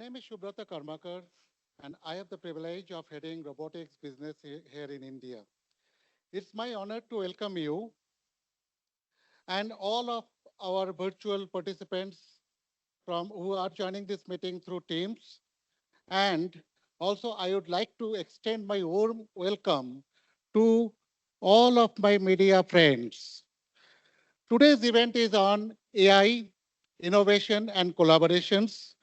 name is Shubrata Karmakar, and I have the privilege of heading robotics business here in India. It's my honor to welcome you and all of our virtual participants from who are joining this meeting through Teams. And also, I would like to extend my warm welcome to all of my media friends. Today's event is on AI, innovation, and collaborations.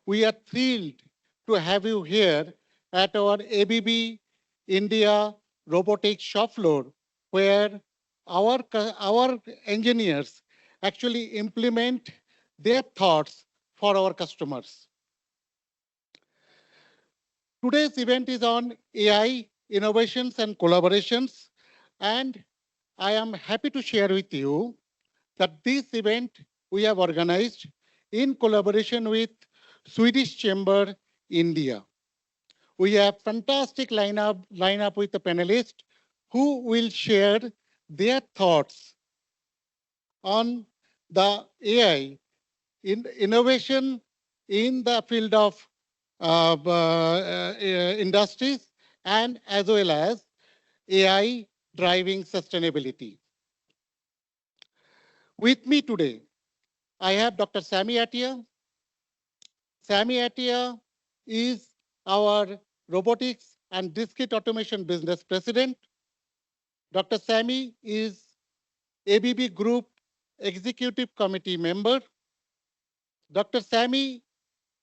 We are thrilled to have you here at our ABB India robotics shop floor, where our engineers actually implement their thoughts for our customers. Today's event is on AI, innovations and collaborations, and I am happy to share with you that this event we have organized in collaboration with Swedish Chamber India. We have fantastic lineup with the panelists who will share their thoughts on the AI in innovation in the field of industries and as well as AI driving sustainability. With me today, I have Dr. Sami Atiya. Sami Atiya is our robotics and discrete automation business president. Dr. Sami is ABB Group Executive Committee member. Dr. Sami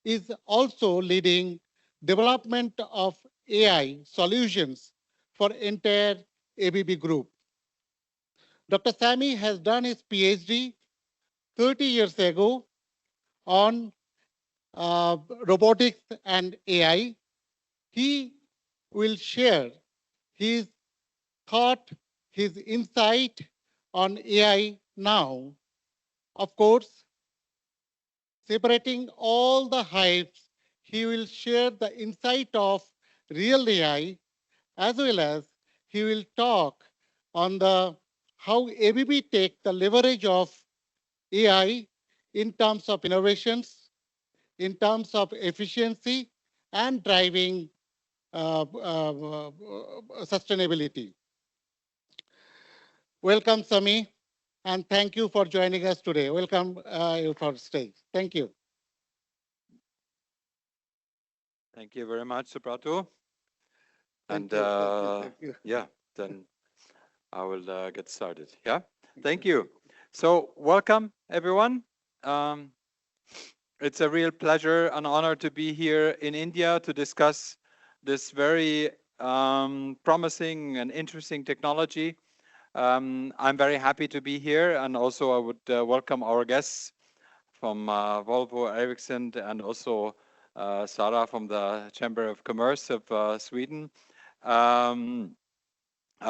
is also leading development of AI solutions for entire ABB Group. Dr. Sami has done his PhD 30 years ago on robotics and AI. He will share his thought, his insight on AI now. Of course, separating all the hypes, he will share the insight of real AI as well as he will talk on the how ABB take the leverage of AI in terms of innovations, in terms of efficiency and driving sustainability. Welcome, Sami, and thank you for joining us today. Welcome you for stage. Thank you. Thank you very much, Subrata. And thank you. yeah, then I will get started. Yeah, thank you. So welcome, everyone. It's a real pleasure and honor to be here in India to discuss this very promising and interesting technology. I'm very happy to be here, and also I would welcome our guests from Volvo, Ericsson, and also Sara from the Chamber of Commerce of Sweden, our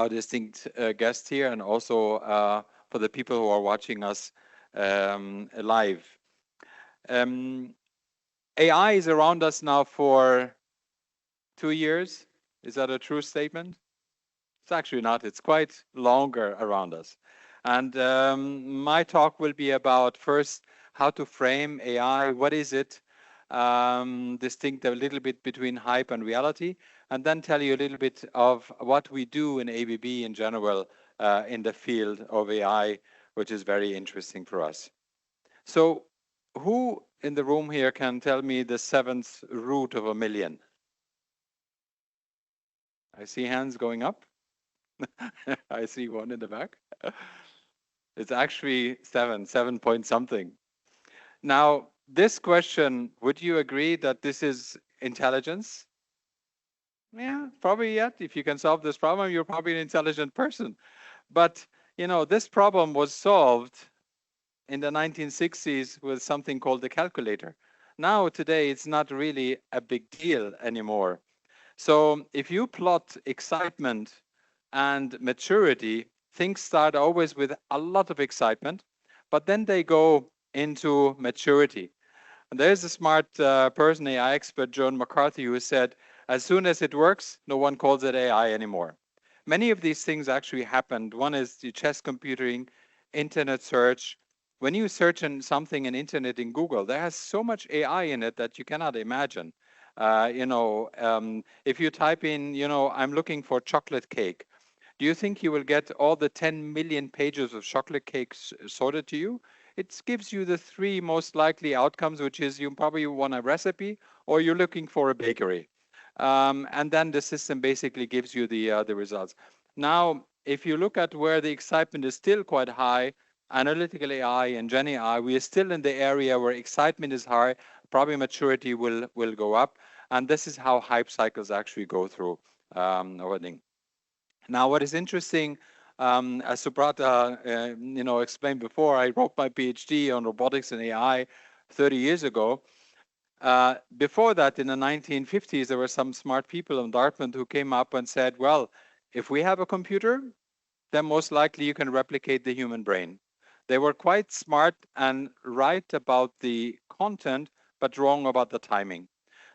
distinct guest here, and also for the people who are watching us live. AI is around us now for 2 years. Is that a true statement? It's actually not. It's quite longer around us. And my talk will be about first how to frame AI. What is it? Distinct a little bit between hype and reality, and then tell you a little bit of what we do in ABB in general in the field of AI, which is very interesting for us. So who in the room here can tell me the 7th root of a million? I see hands going up. I see one in the back. It's actually 7 point something. Now, this question, would you agree that this is intelligence? Yeah, probably yet. If you can solve this problem, you're probably an intelligent person. But, you know, this problem was solved in the 1960s with something called the calculator. Now, today, it's not really a big deal anymore. So if you plot excitement and maturity, things start always with a lot of excitement, but then they go into maturity. And there's a smart person, AI expert, John McCarthy, who said, as soon as it works, no one calls it AI anymore. Many of these things actually happened. One is the chess computing, internet search, when you search in something in internet in Google, there has so much AI in it that you cannot imagine. If you type in, I'm looking for chocolate cake, do you think you will get all the 10 million pages of chocolate cakes sorted to you? It gives you the three most likely outcomes, which is you probably want a recipe or you're looking for a bakery. And then the system basically gives you the results. Now, if you look at where the excitement is still quite high, analytical AI and Gen AI, we are still in the area where excitement is high, probably maturity will go up. And this is how hype cycles actually go through over thing. Now, what is interesting, as Subrata explained before, I wrote my PhD on robotics and AI 30 years ago. Before that, in the 1950s, there were some smart people in Dartmouth who came up and said, well, if we have a computer, then most likely you can replicate the human brain. They were quite smart and right about the content, but wrong about the timing.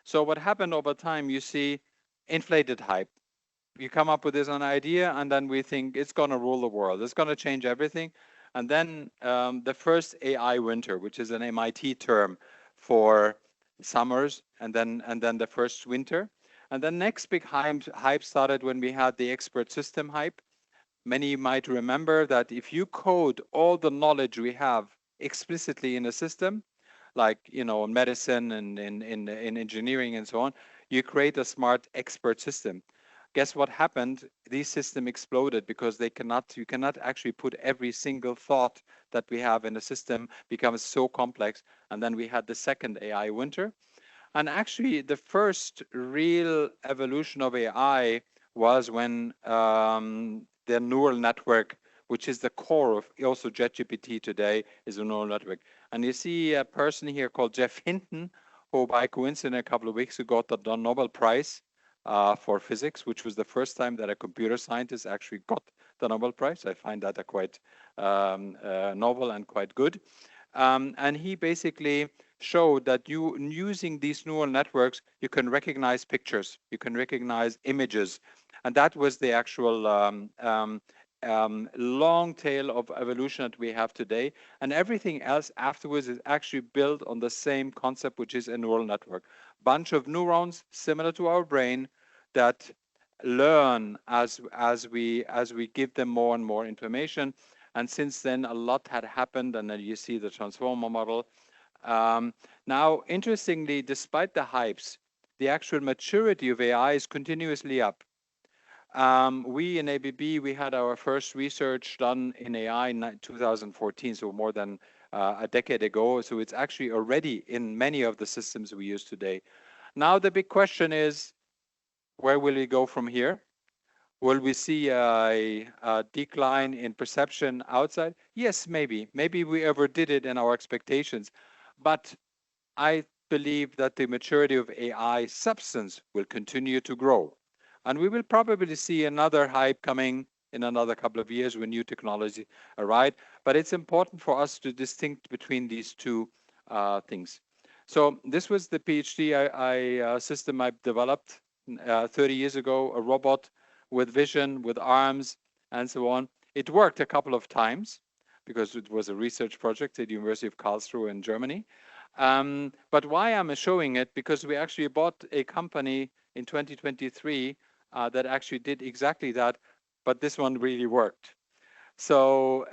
So what happened over time, you see inflated hype. You come up with this an idea, and then we think it's going to rule the world. It's going to change everything. And then the first AI winter, which is an MIT term for summers, and then the first winter. And the next big hype started when we had the expert system hype. Many might remember that if you code all the knowledge we have explicitly in a system, like medicine and in engineering and so on, you create a smart expert system. Guess what happened? These systems exploded because you cannot actually put every single thought that we have in a system, becomes so complex. And then we had the second AI winter. And actually, the first real evolution of AI was when the neural network, which is the core of also JetGPT today, is a neural network. And you see a person here called Jeff Hinton, who by coincidence a couple of weeks ago got the Nobel Prize for physics, which was the first time that a computer scientist actually got the Nobel Prize. I find that a quite novel and quite good. And he basically showed that using these neural networks, you can recognize pictures, you can recognize images. And that was the actual long tail of evolution that we have today. And everything else afterwards is actually built on the same concept, which is a neural network. Bunch of neurons similar to our brain that learn as we give them more and more information. And since then, a lot had happened, and then you see the transformer model. Now, interestingly, despite the hypes, the actual maturity of AI is continuously up. We in ABB, we had our first research done in AI in 2014, so more than a decade ago. So it's actually already in many of the systems we use today. Now, the big question is, where will we go from here? Will we see a decline in perception outside? Yes, maybe. Maybe we overdid it in our expectations. But I believe that the maturity of AI substance will continue to grow. And we will probably see another hype coming in another couple of years when new technology arrive. But it's important for us to distinct between these two things. So this was the PhD system I developed 30 years ago, a robot with vision, with arms, and so on. It worked a couple of times because it was a research project at the University of Karlsruhe in Germany. But why am I showing it? Because we actually bought a company in 2023 that actually did exactly that, but this one really worked. So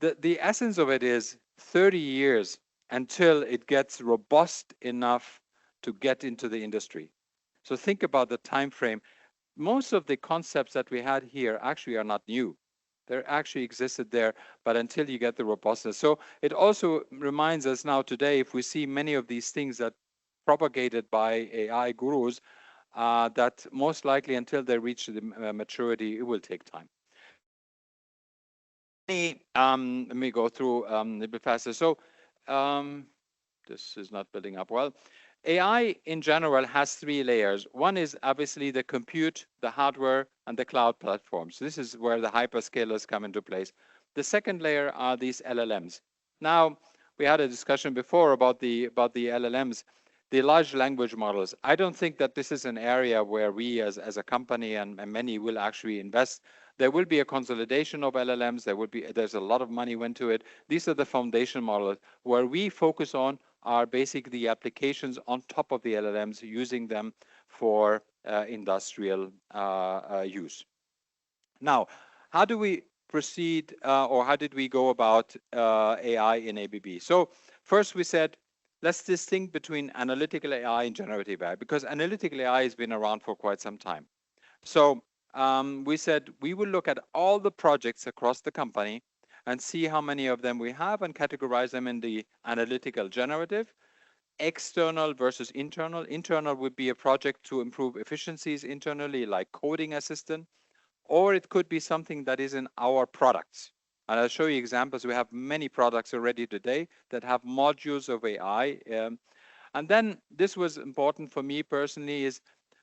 the essence of it is 30 years until it gets robust enough to get into the industry. So think about the time frame. Most of the concepts that we had here actually are not new. They actually existed there, but until you get the robustness. So it also reminds us now today, if we see many of these things that propagated by AI gurus, that most likely until they reach the maturity, it will take time. Let me go through a little bit faster. So this is not building up well. AI in general has three layers. One is obviously the compute, the hardware, and the cloud platforms. This is where the hyperscalers come into place. The second layer are these LLMs. Now, we had a discussion before about the LLMs, the large language models. I don't think that this is an area where we as a company and many will actually invest. There will be a consolidation of LLMs. There's a lot of money went to it. These are the foundation models. Where we focus on are basically the applications on top of the LLMs, using them for industrial use. Now, how do we proceed, or how did we go about AI in ABB? So first we said, let's distinguish between analytical AI and generative AI, because analytical AI has been around for quite some time. So we said we will look at all the projects across the company and see how many of them we have and categorize them in the analytical generative, external versus internal. Internal would be a project to improve efficiencies internally, like coding assistant, or it could be something that is in our products. And I'll show you examples. We have many products already today that have modules of AI. And then this was important for me personally, is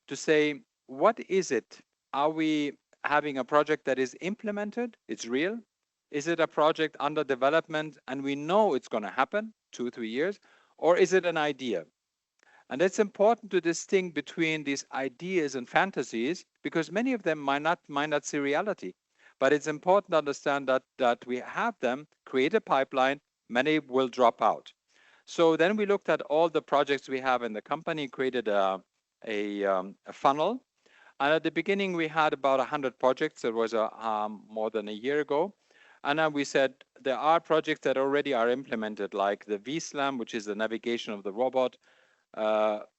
to say, what is it? Are we having a project that is implemented? It's real. Is it a project under development and we know it's going to happen 2-3 years? Or is it an idea? And it's important to distinguish between these ideas and fantasies, because many of them might not see reality. But it's important to understand that we have them, create a pipeline, many will drop out. So then we looked at all the projects we have in the company, created a funnel. And at the beginning, we had about 100 projects. It was more than a year ago. And then we said there are projects that already are implemented, like the VSLAM, which is the navigation of the robot,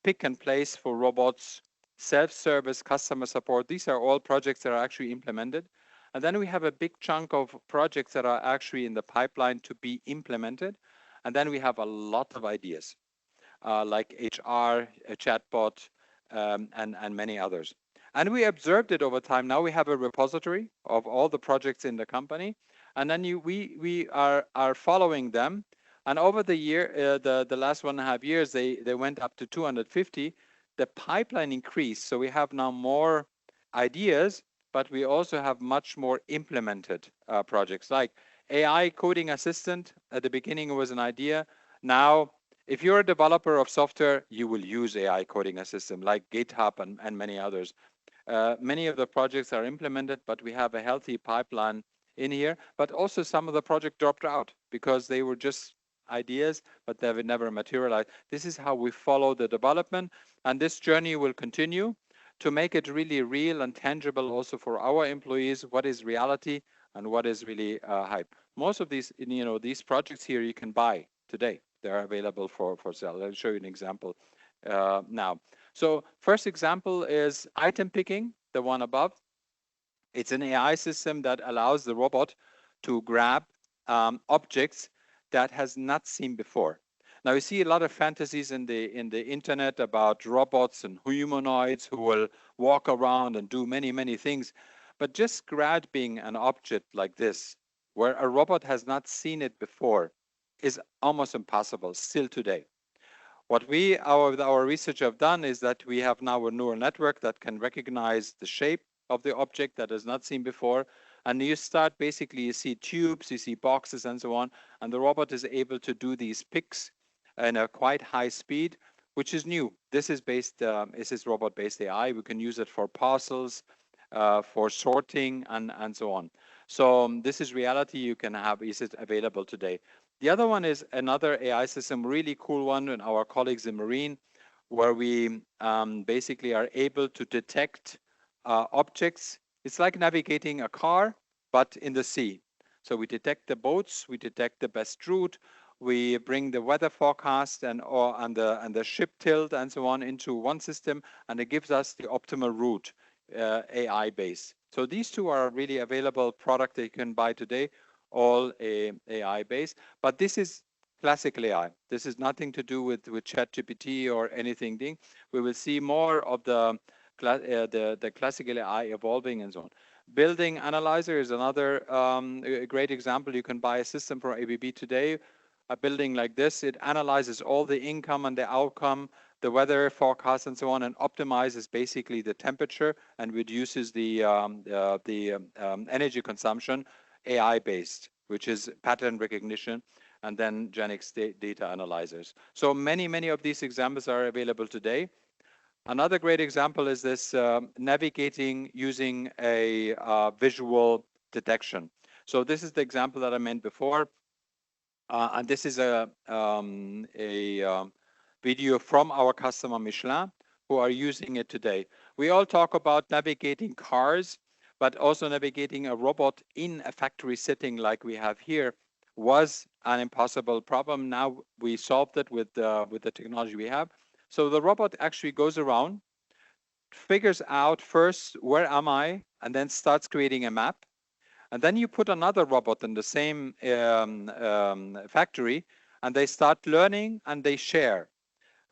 pick and place for robots, self-service, customer support. These are all projects that are actually implemented. And then we have a big chunk of projects that are actually in the pipeline to be implemented. And then we have a lot of ideas, like HR, a chatbot, and many others. And we observed it over time. Now we have a repository of all the projects in the company. And then we are following them. And over the year, the last 1.5 years, they went up to 250. The pipeline increased. So we have now more ideas, but we also have much more implemented projects. Like AI coding assistant, at the beginning it was an idea. Now, if you're a developer of software, you will use AI coding assistant like GitHub and many others. Many of the projects are implemented, but we have a healthy pipeline in here. But also some of the project dropped out because they were just ideas, but they would never materialize. This is how we follow the development, and this journey will continue to make it really real and tangible also for our employees. What is reality and what is really hype? Most of these, these projects here you can buy today. They're available for sale. I'll show you an example now. So first example is item picking, the one above. It's an AI system that allows the robot to grab objects that has not seen before. Now you see a lot of fantasies in the internet about robots and humanoids who will walk around and do many things, but just grabbing an object like this, where a robot has not seen it before, is almost impossible still today. What our research have done is that we have now a neural network that can recognize the shape of the object that is not seen before. And you start basically, you see tubes, you see boxes and so on. And the robot is able to do these picks in a quite high speed, which is new. This is robot-based AI. We can use it for parcels, for sorting and so on. So this is reality you can have, is it available today. The other one is another AI system, really cool one, and our colleagues in Marine, where we basically are able to detect objects. It's like navigating a car, but in the sea. So we detect the boats, we detect the best route, we bring the weather forecast and the ship tilt and so on into one system, and it gives us the optimal route, AI based. So these two are really available product that you can buy today, all AI based. But this is classical AI. This is nothing to do with ChatGPT or anything. We will see more of the classical AI evolving and so on. Building analyzer is another a great example. You can buy a system from ABB today, a building like this. It analyzes all the income and the outcome, the weather forecast and so on, and optimizes basically the temperature and reduces the energy consumption, AI based, which is pattern recognition, and then GenX data analyzers. So many of these examples are available today. Another great example is this navigating using a visual detection. So this is the example that I meant before. And this is a video from our customer Michelin, who are using it today. We all talk about navigating cars, but also navigating a robot in a factory setting like we have here was an impossible problem. Now we solved it with the technology we have. So the robot actually goes around, figures out first where am I, and then starts creating a map. And then you put another robot in the same factory, and they start learning and they share.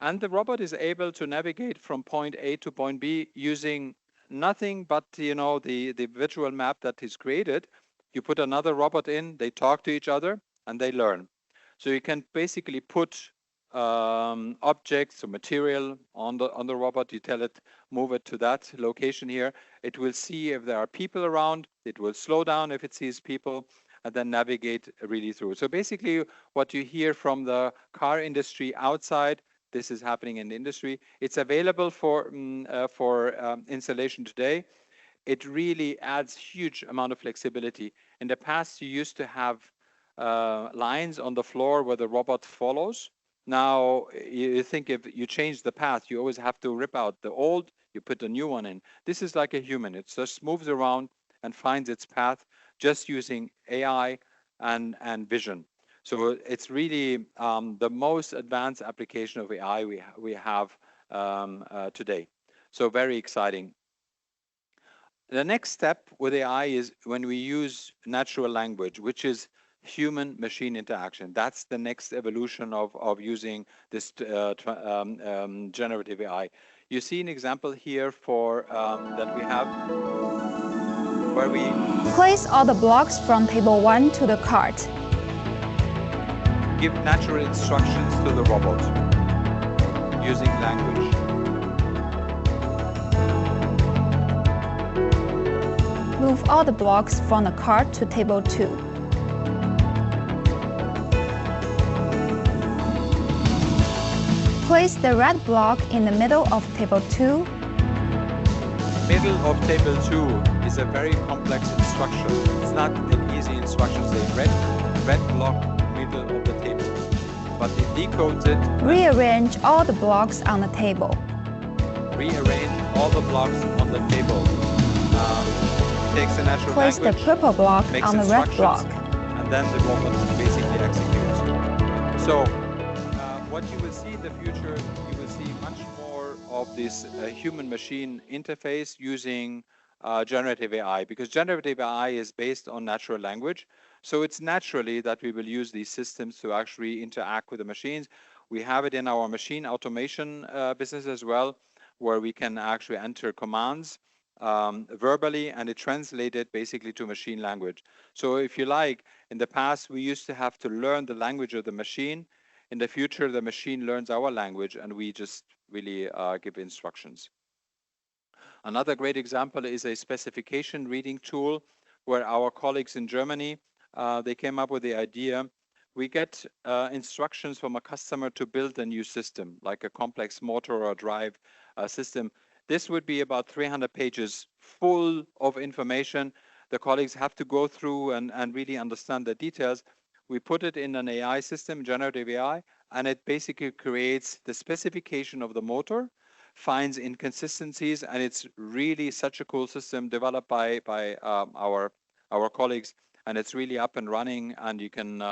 And the robot is able to navigate from point A to point B using nothing but the virtual map that is created. You put another robot in, they talk to each other, and they learn. So you can basically put objects or material on the robot. You tell it, move it to that location here. It will see if there are people around. It will slow down if it sees people, and then navigate really through. So basically, what you hear from the car industry outside, this is happening in the industry. It's available for installation today. It really adds huge amount of flexibility. In the past, you used to have lines on the floor where the robot follows. Now, you think if you change the path, you always have to rip out the old, you put a new one in. This is like a human. It just moves around and finds its path just using AI and vision. So it's really the most advanced application of AI we have today. So very exciting. The next step with AI is when we use natural language, which is human-machine interaction. That's the next evolution of using this generative AI. You see an example here for that we have where we place all the blocks from table 1 to the cart. Give natural instructions to the robot using language. Move all the blocks from the cart to table 2. Place the red block in the middle of table 2. Middle of table 2 is a very complex instruction. It's not an easy instruction. Say red block middle of the table, but it decodes it. Rearrange all the blocks on the table. Rearrange all the blocks on the table. Takes a natural Place language, the purple block on the red block. And then the robot basically executes. So what you will see in the future, you will see much more of this human-machine interface using generative AI, because generative AI is based on natural language. So it's naturally that we will use these systems to actually interact with the machines. We have it in our machine automation business as well, where we can actually enter commands verbally, and it translated basically to machine language. So if you like, in the past, we used to have to learn the language of the machine. In the future, the machine learns our language, and we just really give instructions. Another great example is a specification reading tool where our colleagues in Germany, they came up with the idea. We get instructions from a customer to build a new system, like a complex motor or drive system. This would be about 300 pages full of information. The colleagues have to go through and really understand the details. We put it in an AI system, generative AI, and it basically creates the specification of the motor, finds inconsistencies, and it's really such a cool system developed by our colleagues, and it's really up and running, and you can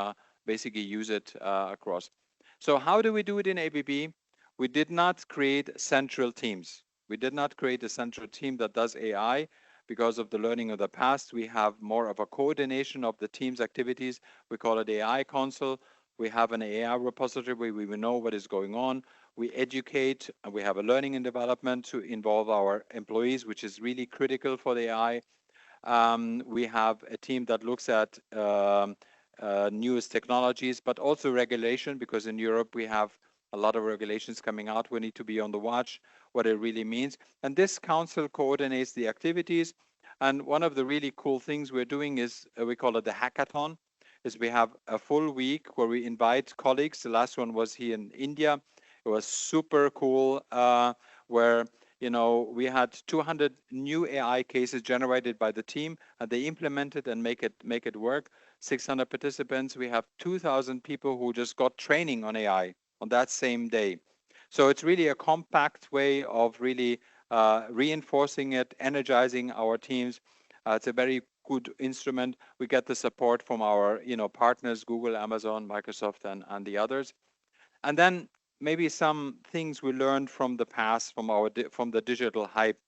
basically use it across. So how do we do it in ABB? We did not create central teams. We did not create a central team that does AI because of the learning of the past. We have more of a coordination of the team's activities. We call it AI Council. We have an AI repository where we know what is going on. We educate, and we have a learning and development to involve our employees, which is really critical for the AI. We have a team that looks at newest technologies, but also regulation, because in Europe we have a lot of regulations coming out. We need to be on the watch what it really means. And this council coordinates the activities. And one of the really cool things we're doing is, we call it the hackathon, is we have a full week where we invite colleagues. The last one was here in India. It was super cool. where we had 200 new AI cases generated by the team, and they implemented and make it work. 600 participants. We have 2,000 people who just got training on AI on that same day. So it's really a compact way of really reinforcing it, energizing our teams. It's a very good instrument. We get the support from our partners, Google, Amazon, Microsoft, and the others. And then maybe some things we learned from the past, from the digital hype.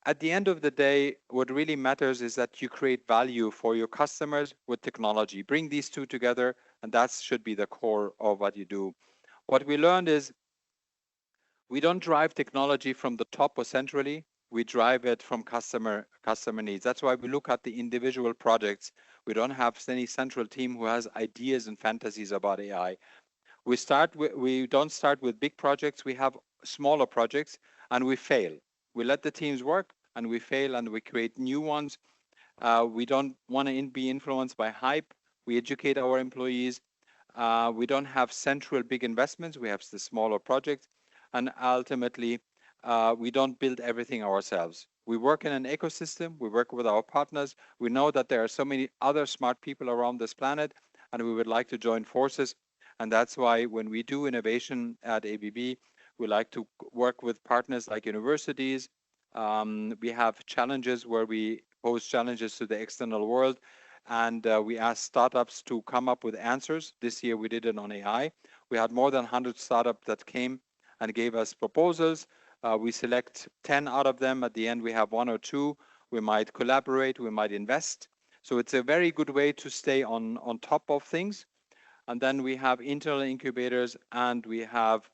At the end of the day, what really matters is that you create value for your customers with technology. Bring these two together, and that should be the core of what you do. What we learned is we don't drive technology from the top or centrally. We drive it from customer needs. That's why we look at the individual projects. We don't have any central team who has ideas and fantasies about AI. We don't start with big projects. We have smaller projects, and we fail. We let the teams work, and we fail, and we create new ones. We don't want to be influenced by hype. We educate our employees. We don't have central big investments. We have the smaller projects. And ultimately, we don't build everything ourselves. We work in an ecosystem. We work with our partners. We know that there are so many other smart people around this planet, and we would like to join forces. And that's why when we do innovation at ABB, we like to work with partners like universities. We have challenges where we pose challenges to the external world, and we ask startups to come up with answers. This year we did it on AI. We had more than 100 startups that came and gave us proposals. We select 10 out of them. At the end, we have 1 or 2. We might collaborate, we might invest. So it's a very good way to stay on top of things. And then we have internal incubators, and we have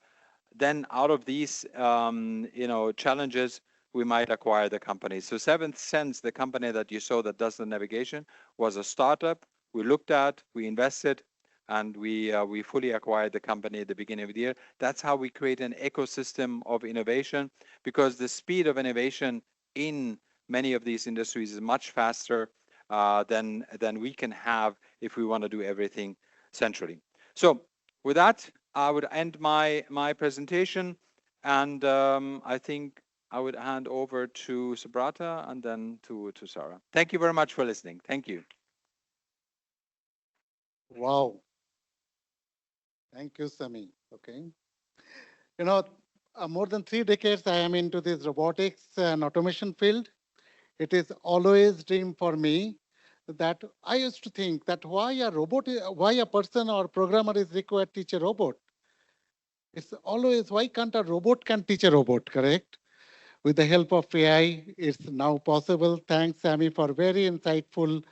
then out of these challenges, we might acquire the company. So Seventh Sense, the company that you saw that does the navigation, was a startup. We looked at, we invested, and we fully acquired the company at the beginning of the year. That's how we create an ecosystem of innovation, because the speed of innovation in many of these industries is much faster than we can have if we want to do everything centrally. So with that, I would end my presentation, and I think I would hand over to Subrata and then to Sara. Thank you very much for listening. Thank you. Wow. Thank you, Sami. Okay. More than 3 decades I am into this robotics and automation field. It is always dream for me that I used to think that why a person or programmer is required to teach a robot. It's always, why can't a robot can teach a robot, correct? With the help of AI, it's now possible. Thanks, Sami, for very insightful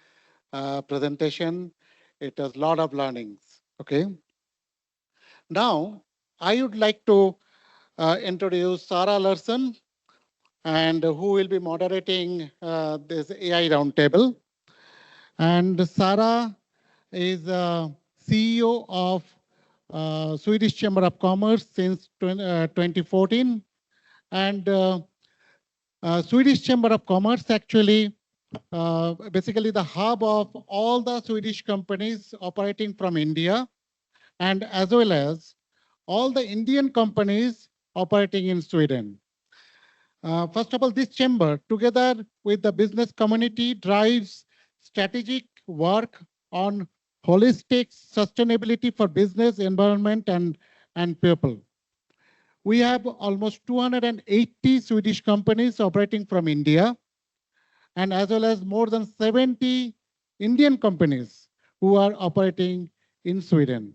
presentation. It has a lot of learnings, okay? Now, I would like to introduce Sara Larsson, and who will be moderating this AI roundtable. And Sara is CEO of Swedish Chamber of Commerce since 2014. And Swedish Chamber of Commerce actually basically the hub of all the Swedish companies operating from India, and as well as all the Indian companies operating in Sweden. First of all, this chamber, together with the business community, drives strategic work on holistic sustainability for business, environment, and people. We have almost 280 Swedish companies operating from India, and as well as more than 70 Indian companies who are operating in Sweden.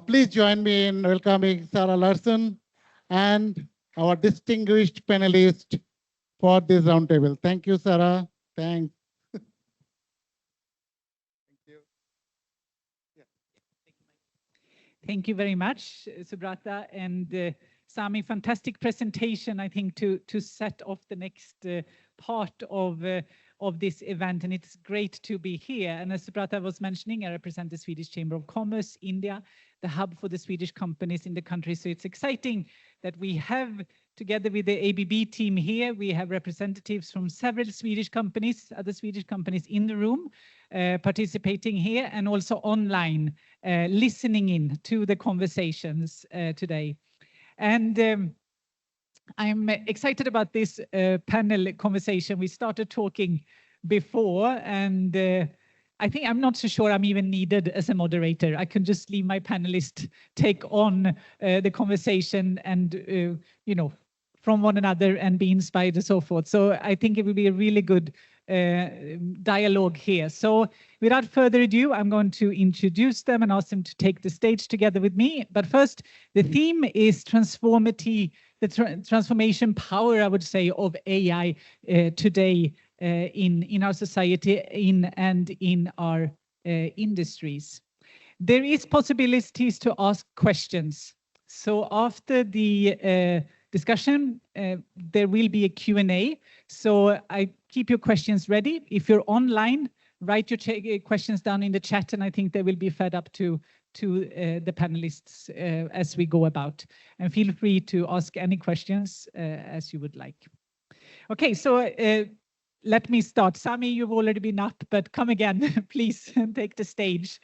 Please join me in welcoming Sara Larsson and our distinguished panelists for this roundtable. Thank you, Sara. Thanks. Thank you. Yeah. Thank you very much, Subrata and Sami. Fantastic presentation, I think, to set off the next part of this event, and it's great to be here. And as Subrata was mentioning, I represent the Swedish Chamber of Commerce, India, the hub for the Swedish companies in the country. So it's exciting that we have, together with the ABB team here, we have representatives from several Swedish companies, other Swedish companies in the room, participating here and also online, listening in to the conversations today. And I'm excited about this panel conversation. We started talking before, and I think I'm not so sure I'm even needed as a moderator. I can just leave my panelists take on the conversation and, you know, from one another and be inspired and so forth. So I think it will be a really good dialogue here. So without further ado, I'm going to introduce them and ask them to take the stage together with me. But first, the theme is transformative, the transformation power, I would say, of AI today in our society and in our industries. There is possibilities to ask questions. So after the discussion, there will be a Q&A. So I keep your questions ready. If you're online, write your questions down in the chat, and I think they will be fed up to the panelists as we go about. And feel free to ask any questions as you would like. Okay, so let me start. Sami, you've already been up, but come again, please, and take the stage.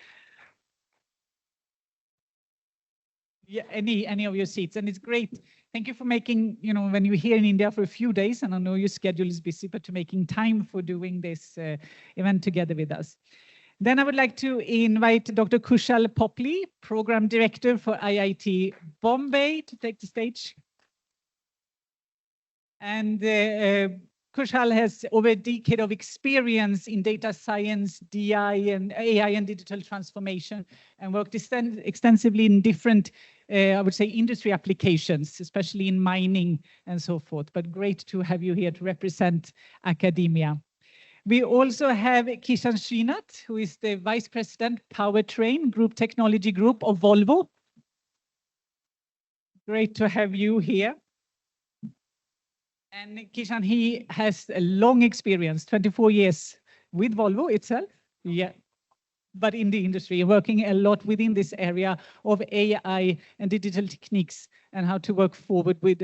Yeah, any of your seats, and it's great. Thank you for making, you know, when you're here in India for a few days, and I know your schedule is busy, but to making time for doing this event together with us. Then I would like to invite Dr. Khushaal Popli, Program Director for IIT Bombay, to take the stage. And Khushaal has over a decade of experience in data science, DI, and AI and digital transformation, and worked extensively in different, I would say, industry applications, especially in mining and so forth. But great to have you here to represent academia. We also have Kishan Sreenath, who is the Vice President, Powertrain Group Technology Group of Volvo. Great to have you here. And Kishan, he has a long experience, 24 years with Volvo itself. Yeah, but in the industry, working a lot within this area of AI and digital techniques and how to work forward with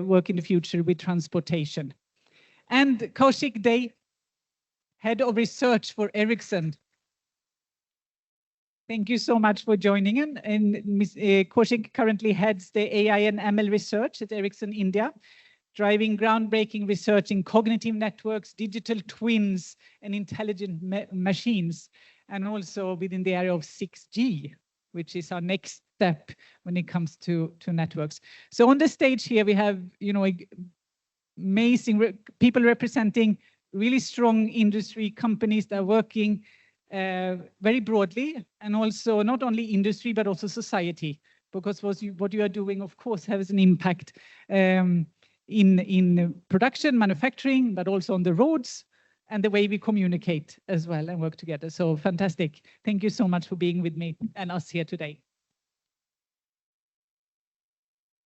work in the future with transportation. And Kaushik, Head of Research for Ericsson. Thank you so much for joining in. And Ms. Kaushik currently heads the AI and ML research at Ericsson India, driving groundbreaking research in cognitive networks, digital twins, and intelligent machines, and also within the area of 6G, which is our next step when it comes to networks. So on the stage here, we have, you know, amazing people representing really strong industry companies that are working very broadly, and also not only industry, but also society, because what you are doing, of course, has an impact in production, manufacturing, but also on the roads and the way we communicate as well and work together. So fantastic. Thank you so much for being with me and us here today.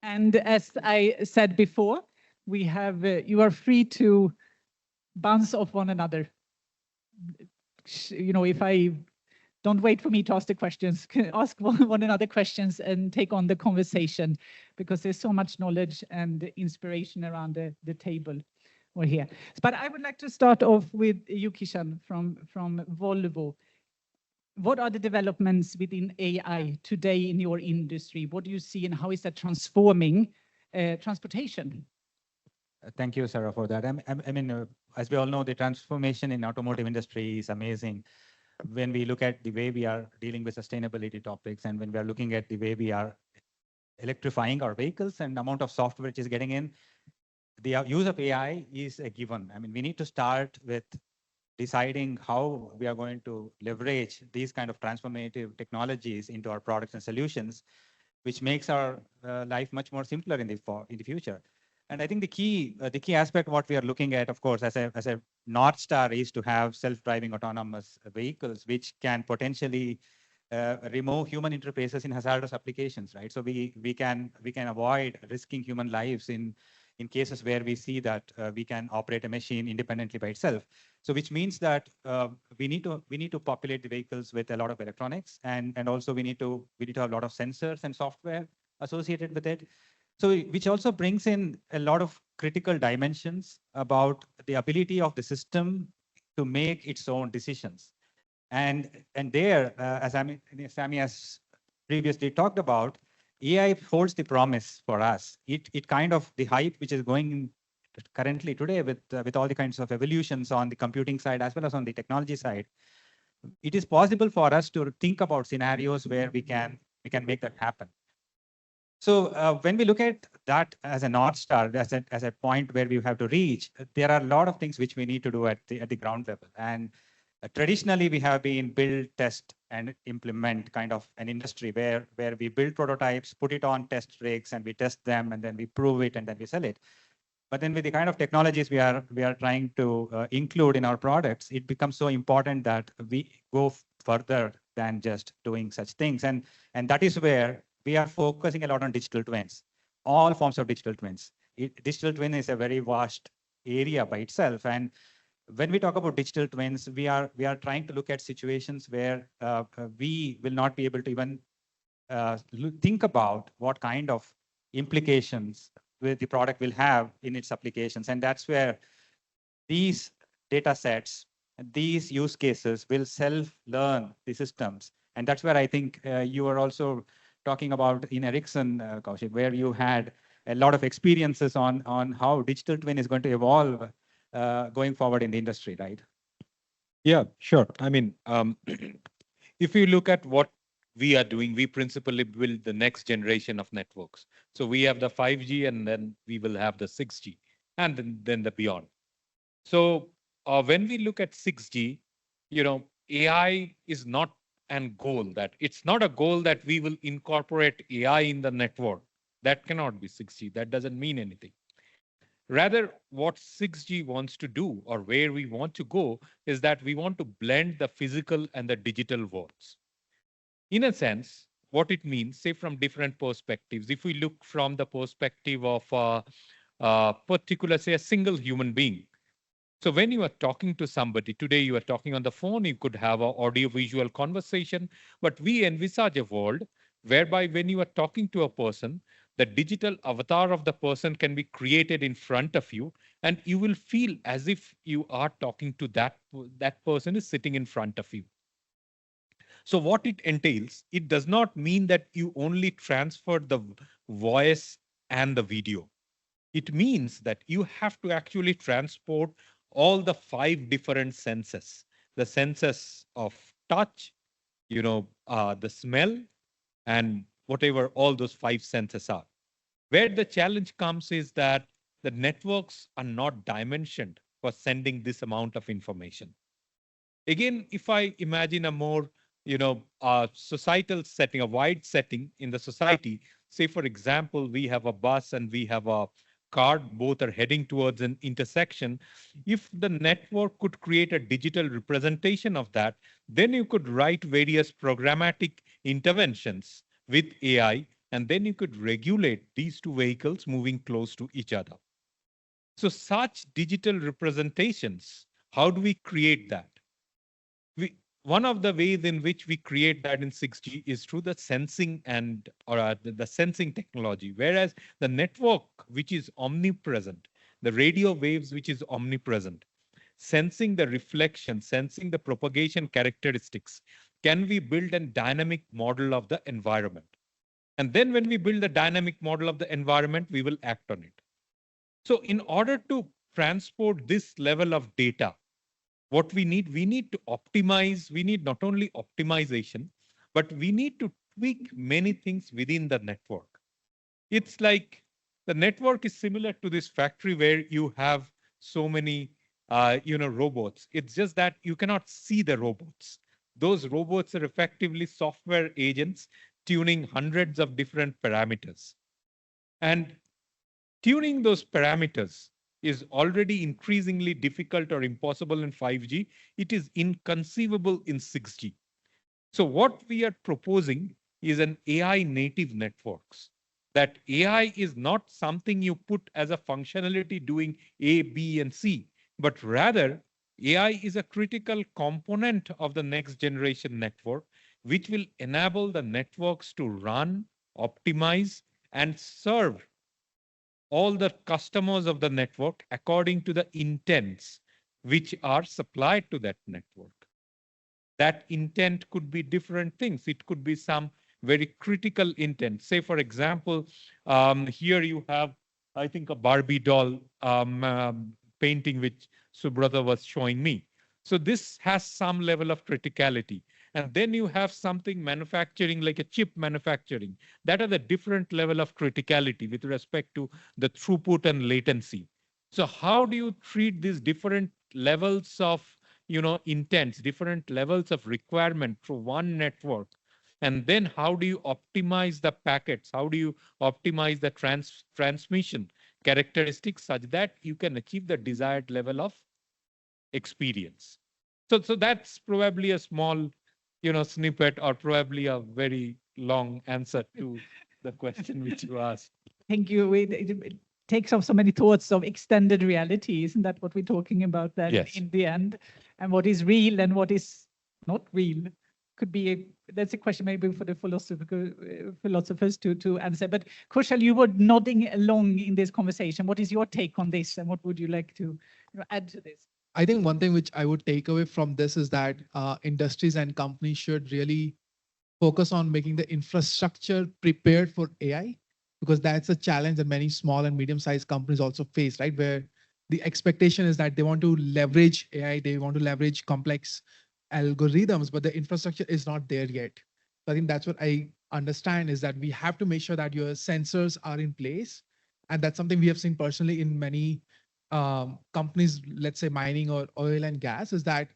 And as I said before, we have, you are free to bounce off one another. You know, if I don't wait for me to ask the questions, ask one another questions and take on the conversation, because there's so much knowledge and inspiration around the table or here. But I would like to start off with you, Kishan, from Volvo. What are the developments within AI today in your industry? What do you see and how is that transforming transportation? Thank you, Sarah, for that. I mean, as we all know, the transformation in automotive industry is amazing. When we look at the way we are dealing with sustainability topics, and when we are looking at the way we are electrifying our vehicles and the amount of software which is getting in, the use of AI is a given. I mean, we need to start with deciding how we are going to leverage these kind of transformative technologies into our products and solutions, which makes our life much more simpler in the future. And I think the key aspect what we are looking at, of course, as a North Star is to have self-driving autonomous vehicles, which can potentially remove human interfaces in hazardous applications, right? So we can avoid risking human lives in cases where we see that we can operate a machine independently by itself. So which means that we need to populate the vehicles with a lot of electronics, and also we need to have a lot of sensors and software associated with it. So which also brings in a lot of critical dimensions about the ability of the system to make its own decisions. And there, as Sami has previously talked about, AI holds the promise for us. It kind of the hype which is going currently today with all the kinds of evolutions on the computing side as well as on the technology side. It is possible for us to think about scenarios where we can make that happen. So when we look at that as a North Star, as a point where we have to reach, there are a lot of things which we need to do at the ground level. And traditionally, we have been build, test, and implement kind of an industry where we build prototypes, put it on test rigs, and we test them, and then we prove it, and then we sell it. But then with the kind of technologies we are trying to include in our products, it becomes so important that we go further than just doing such things. And that is where we are focusing a lot on digital twins, all forms of digital twins. Digital twin is a very vast area by itself. And when we talk about digital twins, we are trying to look at situations where we will not be able to even think about what kind of implications the product will have in its applications. And that's where these data sets, these use cases will self-learn the systems. And that's where I think you are also talking about in Ericsson, Kaushik, where you had a lot of experiences on how digital twin is going to evolve going forward in the industry, right? Yeah, sure. I mean, if you look at what we are doing, we principally build the next generation of networks. So we have the 5G, and then we will have the 6G, and then the beyond. So when we look at 6G, AI is not an goal. That it's not a goal that we will incorporate AI in the network. That cannot be 6G. That doesn't mean anything. Rather, what 6G wants to do, or where we want to go, is that we want to blend the physical and the digital worlds. In a sense, what it means, say from different perspectives, if we look from the perspective of a particular, say, a single human being. So when you are talking to somebody, today you are talking on the phone, you could have an audio-visual conversation, but we envisage a world whereby when you are talking to a person, the digital avatar of the person can be created in front of you, and you will feel as if you are talking to that person is sitting in front of you. So what it entails, it does not mean that you only transfer the voice and the video. It means that you have to actually transport all the 5 different senses, the senses of touch, the smell, and whatever all those 5 senses are. Where the challenge comes is that the networks are not dimensioned for sending this amount of information. Again, if I imagine a more, societal setting, a wide setting in the society, say, for example, we have a bus and we have a car, both are heading towards an intersection. If the network could create a digital representation of that, then you could write various programmatic interventions with AI, and then you could regulate these two vehicles moving close to each other. So such digital representations, how do we create that? One of the ways in which we create that in 6G is through the sensing or the sensing technology, whereas the network, which is omnipresent, the radio waves, which is omnipresent, sensing the reflection, sensing the propagation characteristics, can we build a dynamic model of the environment? And then when we build a dynamic model of the environment, we will act on it. So in order to transport this level of data, what we need to optimize. We need not only optimization, but we need to tweak many things within the network. It's like the network is similar to this factory where you have so many, robots. It's just that you cannot see the robots. Those robots are effectively software agents tuning hundreds of different parameters. And tuning those parameters is already increasingly difficult or impossible in 5G. It is inconceivable in 6G. So what we are proposing is an AI native networks. That AI is not something you put as a functionality doing A, B, and C, but rather AI is a critical component of the next generation network, which will enable the networks to run, optimize, and serve all the customers of the network according to the intents which are supplied to that network. that intent could be different things. It could be some very critical intent. Say, for example, here you have, I think, a Barbie doll painting, which Subrata was showing me. So this has some level of criticality. And then you have something manufacturing, like a chip manufacturing, that are the different level of criticality with respect to the throughput and latency. So how do you treat these different levels of intents, different levels of requirement through one network? And then how do you optimize the packets? How do you optimize the transmission characteristics such that you can achieve the desired level of experience? So that's probably a small, snippet, or probably a very long answer to the question which you asked. Thank you. It takes up so many thoughts of extended reality. Isn't that what we're talking about then Yes. in the end? And what is real and what is not real could be that's a question maybe for the philosophers to answer. But Khushaal, you were nodding along in this conversation. What is your take on this, and what would you like to add to this? I think one thing which I would take away from this is that industries and companies should really focus on making the infrastructure prepared for AI, because that's a challenge that many small and medium-sized companies also face, right? Where the expectation is that they want to leverage AI, they want to leverage complex algorithms, but the infrastructure is not there yet. So I think that's what I understand, is that we have to make sure that your sensors are in place. And that's something we have seen personally in many companies, let's say mining or oil and gas, is that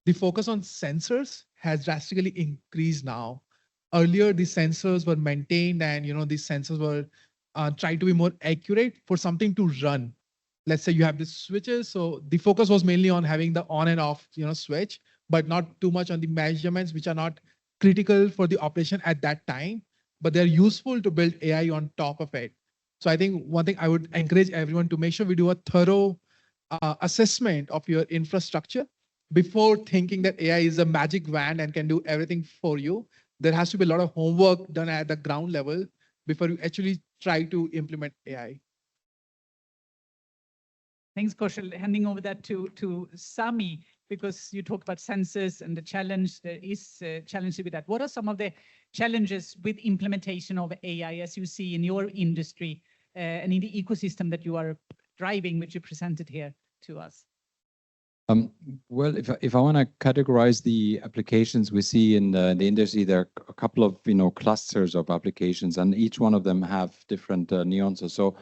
the focus on sensors has drastically increased now. Earlier, the sensors were maintained and these sensors were trying to be more accurate for something to run. Let's say you have the switches. So the focus was mainly on having the on and off switch, but not too much on the measurements, which are not critical for the operation at that time, but they're useful to build AI on top of it. So I think one thing I would encourage everyone to make sure we do a thorough assessment of your infrastructure before thinking that AI is a magic wand and can do everything for you. There has to be a lot of homework done at the ground level before you actually try to implement AI. Thanks, Khushaal. Handing over that to Sami, because you talked about sensors and the challenge. There is a challenge with that. What are some of the challenges with implementation of AI as you see in your industry and in the ecosystem that you are driving, which you presented here to us? Well, if I want to categorize the applications we see in the industry, there are a couple of clusters of applications, and each one of them have different nuances. So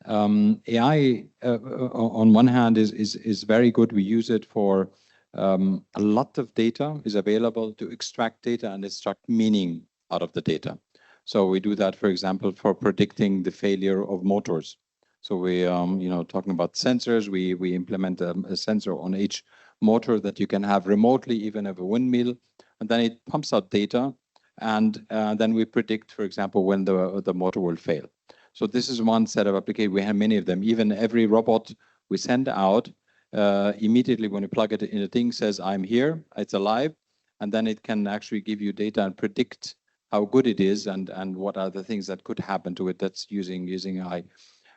AI, on one hand, is very good. We use it for a lot of data is available to extract data and extract meaning out of the data. So we do that, for example, for predicting the failure of motors. So we, talking about sensors, we implement a sensor on each motor that you can have remotely, even of a windmill, and then it pumps out data, and then we predict, for example, when the motor will fail. So this is one set of applications. We have many of them. Even every robot we send out, immediately when you plug it in, a thing says, "I'm here, it's alive," and then it can actually give you data and predict how good it is and what are the things that could happen to it. That's using AI.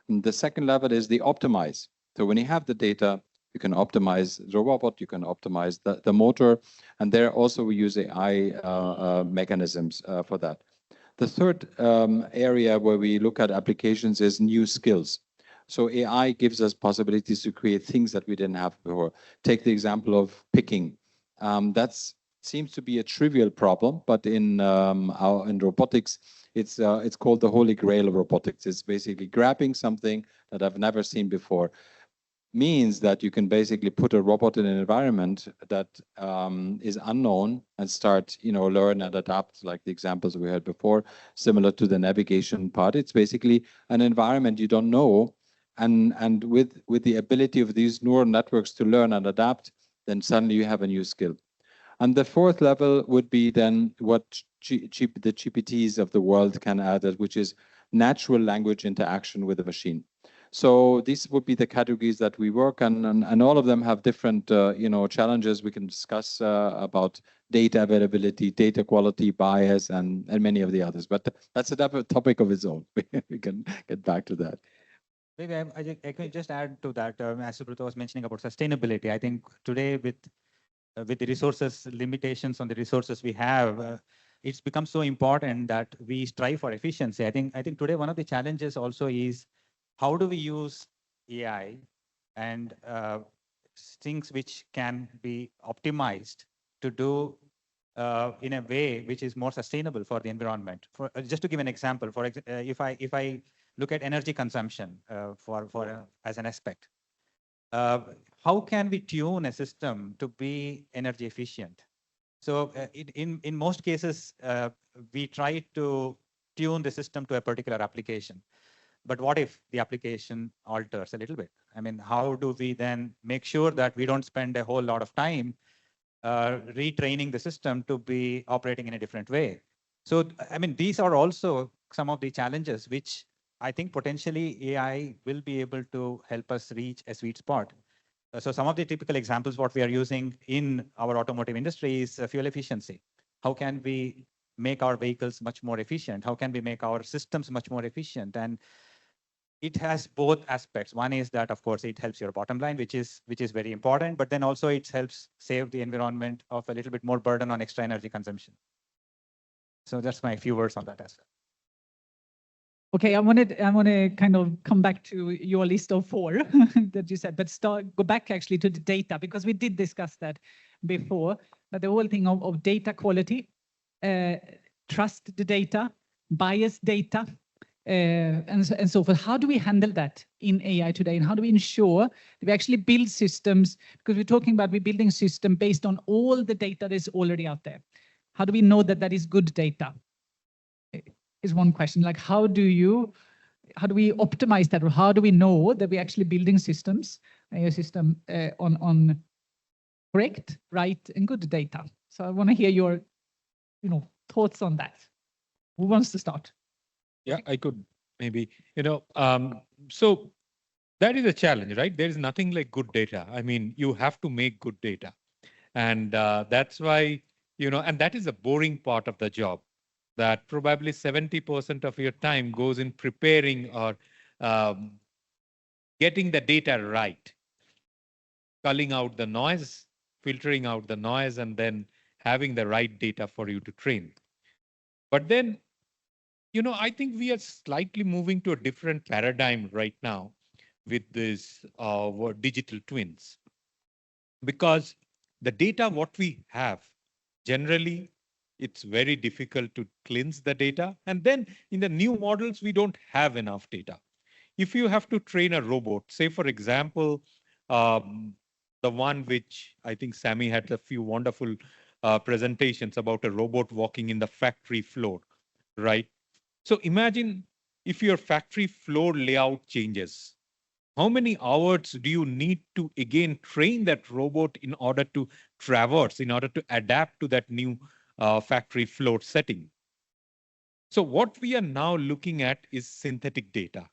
And the second level is the optimize. So when you have the data, you can optimize the robot, you can optimize the motor, and there also we use AI mechanisms for that. The third area where we look at applications is new skills. So AI gives us possibilities to create things that we didn't have before. Take the example of picking. That seems to be a trivial problem, but in robotics, it's called the holy grail of robotics. It's basically grabbing something that I've never seen before. Means that you can basically put a robot in an environment that is unknown and start, learn and adapt, like the examples we had before, similar to the navigation part. It's basically an environment you don't know, and with the ability of these neural networks to learn and adapt, then suddenly you have a new skill. And the fourth level would be then what the GPTs of the world can add, which is natural language interaction with the machine. So these would be the categories that we work on, and all of them have different, challenges. We can discuss about data availability, data quality, bias, and many of the others. But that's a topic of its own. We can get back to that. Maybe I can just add to that, as Subrata was mentioning about sustainability. I think today with with the resources limitations on the resources we have, it's become so important that we strive for efficiency. I think today one of the challenges also is how do we use AI and things which can be optimized to do in a way which is more sustainable for the environment. For just to give an example, if I look at energy consumption as an aspect, how can we tune a system to be energy efficient? So in most cases, we try to tune the system to a particular application. But what if the application alters a little bit? I mean, how do we then make sure that we don't spend a whole lot of time retraining the system to be operating in a different way? So, I mean, these are also some of the challenges which I think potentially AI will be able to help us reach a sweet spot. So some of the typical examples, what we are using in our automotive industry is fuel efficiency. How can we make our vehicles much more efficient? How can we make our systems much more efficient? And it has both aspects. One is that, of course, it helps your bottom line, which is very important, but then also it helps save the environment of a little bit more burden on extra energy consumption. So that's my few words on that as well. Okay, I want to kind of come back to your list of 4 that you said, but go back actually to the data, because we did discuss that before. But the whole thing of data quality, trust the data, bias data, and so forth. How do we handle that in AI today, and how do we ensure that we actually build systems? Because we're talking about we're building system based on all the data that's already out there. How do we know that that is good data? Is one question. Like, how do we optimize that, or how do we know that we're actually building systems, a system on correct, right, and good data? So I want to hear your, thoughts on that. Who wants to start? Yeah, I could maybe, so that is a challenge, right? There is nothing like good data. I mean, you have to make good data. And that's why, and that is a boring part of the job, that probably 70% of your time goes in preparing or getting the data right, culling out the noise, filtering out the noise, and then having the right data for you to train. But then, I think we are slightly moving to a different paradigm right now with this digital twins. Because the data, what we have, generally, it's very difficult to cleanse the data. And then in the new models, we don't have enough data. If you have to train a robot, say, for example, the one which I think Sami had a few wonderful presentations about a robot walking in the factory floor, right? So imagine if your factory floor layout changes. How many hours do you need to again train that robot in order to traverse, in order to adapt to that new factory floor setting? So what we are now looking at is synthetic data,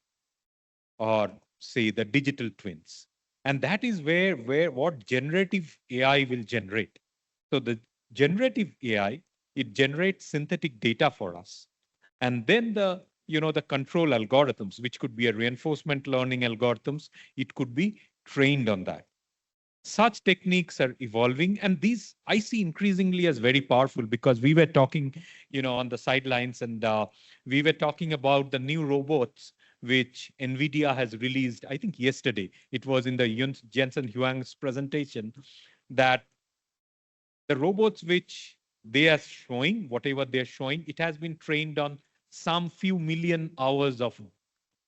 or say the digital twins. And that is where what generative AI will generate. So the generative AI, it generates synthetic data for us. And then the control algorithms, which could be a reinforcement learning algorithms, it could be trained on that. Such techniques are evolving, and these I see increasingly as very powerful, because we were talking, on the sidelines, and we were talking about the new robots which NVIDIA has released, I think yesterday. It was in the Jensen Huang's presentation, that the robots which they are showing, whatever they're showing, it has been trained on some few million hours of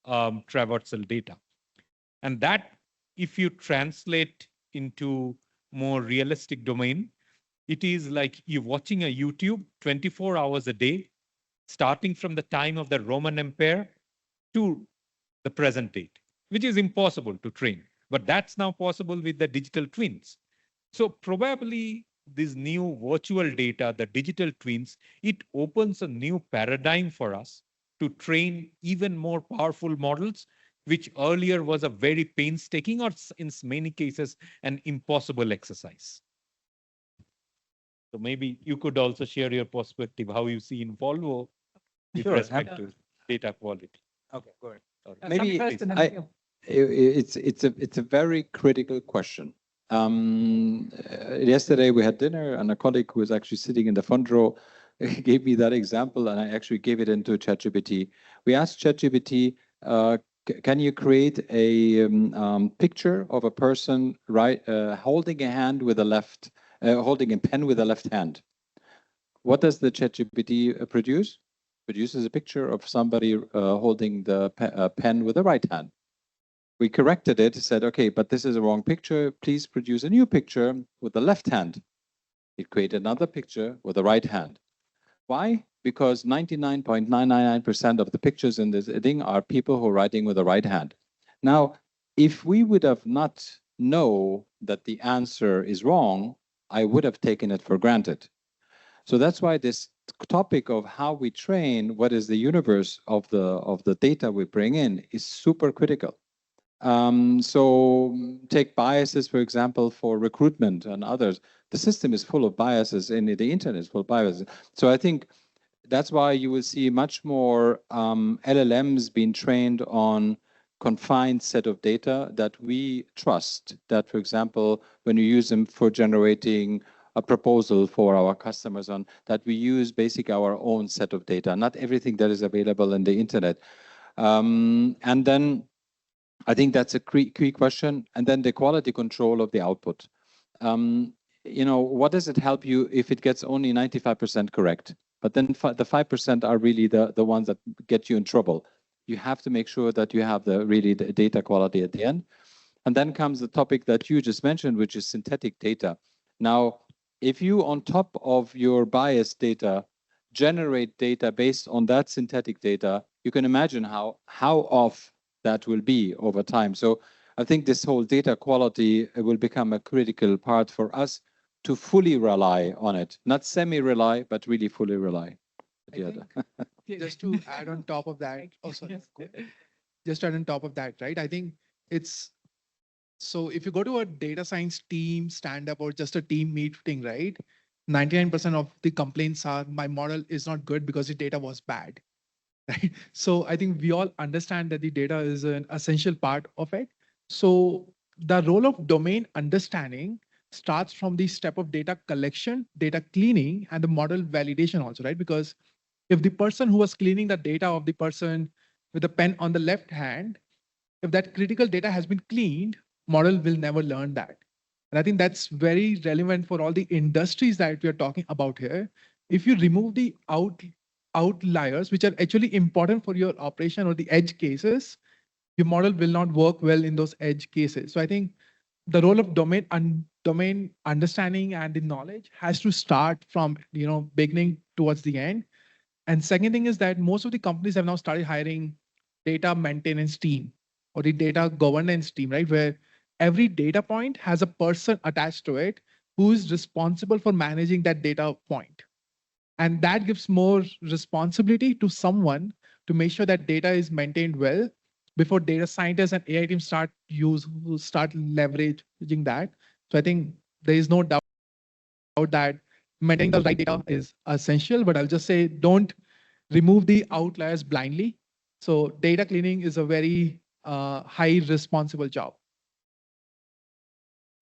traversal data. And that, if you translate into more realistic domain, it is like you're watching a YouTube 24 hours a day, starting from the time of the Roman Empire to the present date, which is impossible to train. But that's now possible with the digital twins. So probably this new virtual data, the digital twins, it opens a new paradigm for us to train even more powerful models, which earlier was a very painstaking, or in many cases, an impossible exercise. So maybe you could also share your perspective, how you see in Volvo with respect to data quality. Okay, go ahead. Maybe it's a very critical question. Yesterday we had dinner, and a colleague who was actually sitting in the front row gave me that example, and I actually gave it into ChatGPT. We asked ChatGPT, can you create a picture of a person holding a hand with the left, holding a pen with the left hand? What does the ChatGPT produce? Produces a picture of somebody holding the pen with the right hand. We corrected it, said, okay, but this is a wrong picture. Please produce a new picture with the left hand. It created another picture with the right hand. Why? Because 99.999% of the pictures in this thing are people who are writing with the right hand. Now, if we would have not know that the answer is wrong, I would have taken it for granted. So that's why this topic of how we train, what is the universe of the data we bring in, is super critical. So take biases, for example, for recruitment and others. The system is full of biases, and the internet is full of biases. So I think that's why you will see much more LLMs being trained on confined set of data that we trust. That, for example, when you use them for generating a proposal for our customers on, that we use basically our own set of data, not everything that is available in the internet. And then I think that's a key question. And then the quality control of the output. You know, what does it help you if it gets only 95% correct? But then the 5% are really the ones that get you in trouble. You have to make sure that you have the data quality at the end. And then comes the topic that you just mentioned, which is synthetic data. Now, if you, on top of your biased data, generate data based on that synthetic data, you can imagine how off that will be over time. So I think this whole data quality will become a critical part for us to fully rely on it, not semi-rely, but really fully rely. Just to add on top of that, just add on top of that, right? I think it's, so if you go to a data science team stand-up or just a team meeting, right? 99% of the complaints are, my model is not good because the data was bad, right? So I think we all understand that the data is an essential part of it. So the role of domain understanding starts from the step of data collection, data cleaning, and the model validation also, right? Because if the person who was cleaning the data of the person with the pen on the left hand, if that critical data has been cleaned, model will never learn that. And I think that's very relevant for all the industries that we are talking about here. If you remove the outliers, which are actually important for your operation or the edge cases, your model will not work well in those edge cases. So I think the role of domain understanding and the knowledge has to start from, you know, beginning towards the end. And second thing is that most of the companies have now started hiring data maintenance team or the data governance team, right? Where every data point has a person attached to it who is responsible for managing that data point. And that gives more responsibility to someone to make sure that data is maintained well before data scientists and AI teams start leveraging that. So I think there is no doubt that maintaining the right data is essential, but I'll just say don't remove the outliers blindly. So data cleaning is a very high responsible job.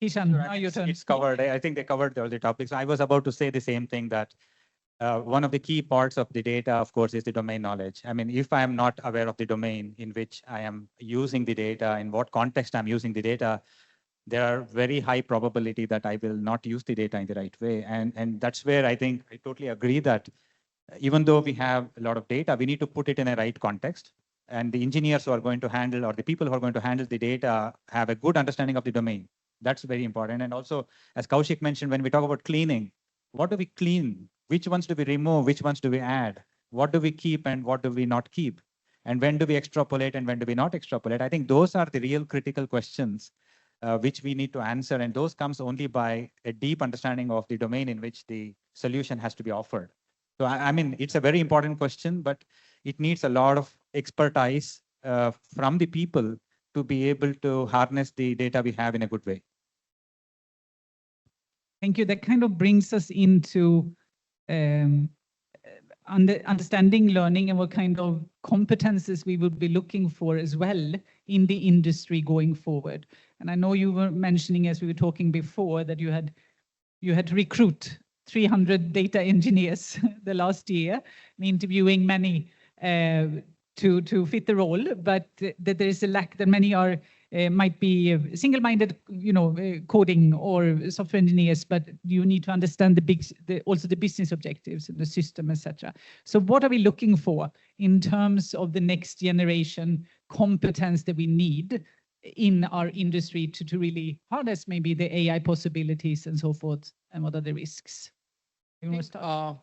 Kishan, now your turn. It's covered. I think they covered all the topics. I was about to say the same thing, that one of the key parts of the data, of course, is the domain knowledge. I mean, if I am not aware of the domain in which I am using the data, in what context I'm using the data, there are very high probability that I will not use the data in the right way. And that's where I think I totally agree that even though we have a lot of data, we need to put it in a right context. And the engineers who are going to handle, or the people who are going to handle the data, have a good understanding of the domain. That's very important. And also, as Kaushik mentioned, when we talk about cleaning, what do we clean? Which ones do we remove? Which ones do we add? What do we keep and what do we not keep? And when do we extrapolate and when do we not extrapolate? I think those are the real critical questions which we need to answer. And those comes only by a deep understanding of the domain in which the solution has to be offered. So, I mean, it's a very important question, but it needs a lot of expertise from the people to be able to harness the data we have in a good way. Thank you. That kind of brings us into understanding learning and what kind of competences we would be looking for as well in the industry going forward. And I know you were mentioning, as we were talking before, that you had to recruit 300 data engineers the last year, and interviewing many to fit the role, but that there is a lack, that many are might be single-minded, coding or software engineers, but you need to understand also the business objectives and the system, etc. So what are we looking for in terms of the next generation competence that we need in our industry to really harness maybe the AI possibilities and so forth, and what are the risks? You want to start?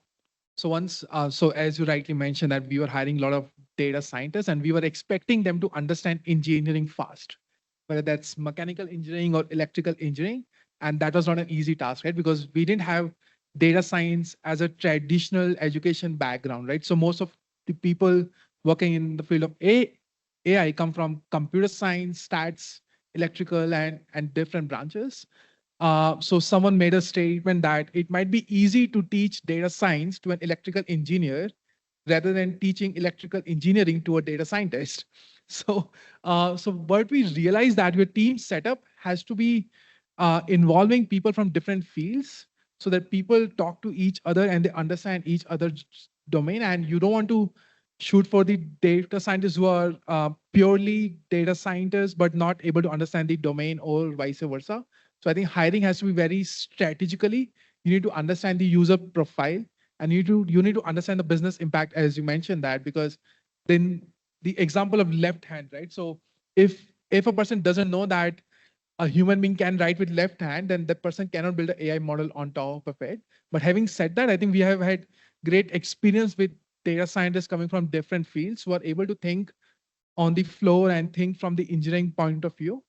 So as you rightly mentioned, that we were hiring a lot of data scientists and we were expecting them to understand engineering fast, whether that's mechanical engineering or electrical engineering. And that was not an easy task, right? Because we didn't have data science as a traditional education background, right? So most of the people working in the field of AI come from computer science, stats, electrical, and different branches. So someone made a statement that it might be easy to teach data science to an electrical engineer rather than teaching electrical engineering to a data scientist. So what we realized that your team setup has to be involving people from different fields so that people talk to each other and they understand each other's domain. And you don't want to shoot for the data scientists who are purely data scientists, but not able to understand the domain or vice versa. So I think hiring has to be very strategically. You need to understand the user profile and you need to understand the business impact, as you mentioned that, because then the example of left hand, right? So if a person doesn't know that a human being can write with left hand, then that person cannot build an AI model on top of it. But having said that, I think we have had great experience with data scientists coming from different fields who are able to think on the floor and think from the engineering point of view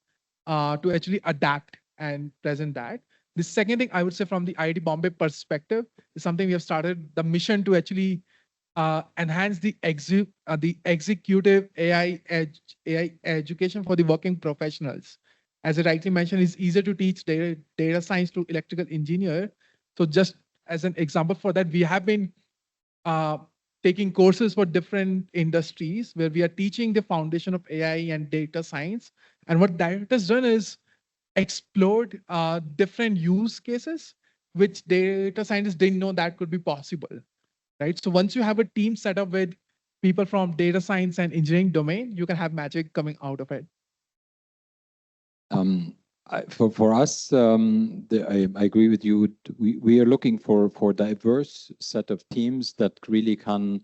to actually adapt and present that. The second thing I would say from the IIT Bombay perspective is something we have started the mission to actually enhance the executive AI education for the working professionals. As I rightly mentioned, it's easier to teach data science to electrical engineer. So just as an example for that, we have been taking courses for different industries where we are teaching the foundation of AI and data science. And what that has done is explored different use cases, which data scientists didn't know that could be possible, right? So once you have a team set up with people from data science and engineering domain, you can have magic coming out of it. For us, I agree with you. We are looking for diverse set of teams that really can,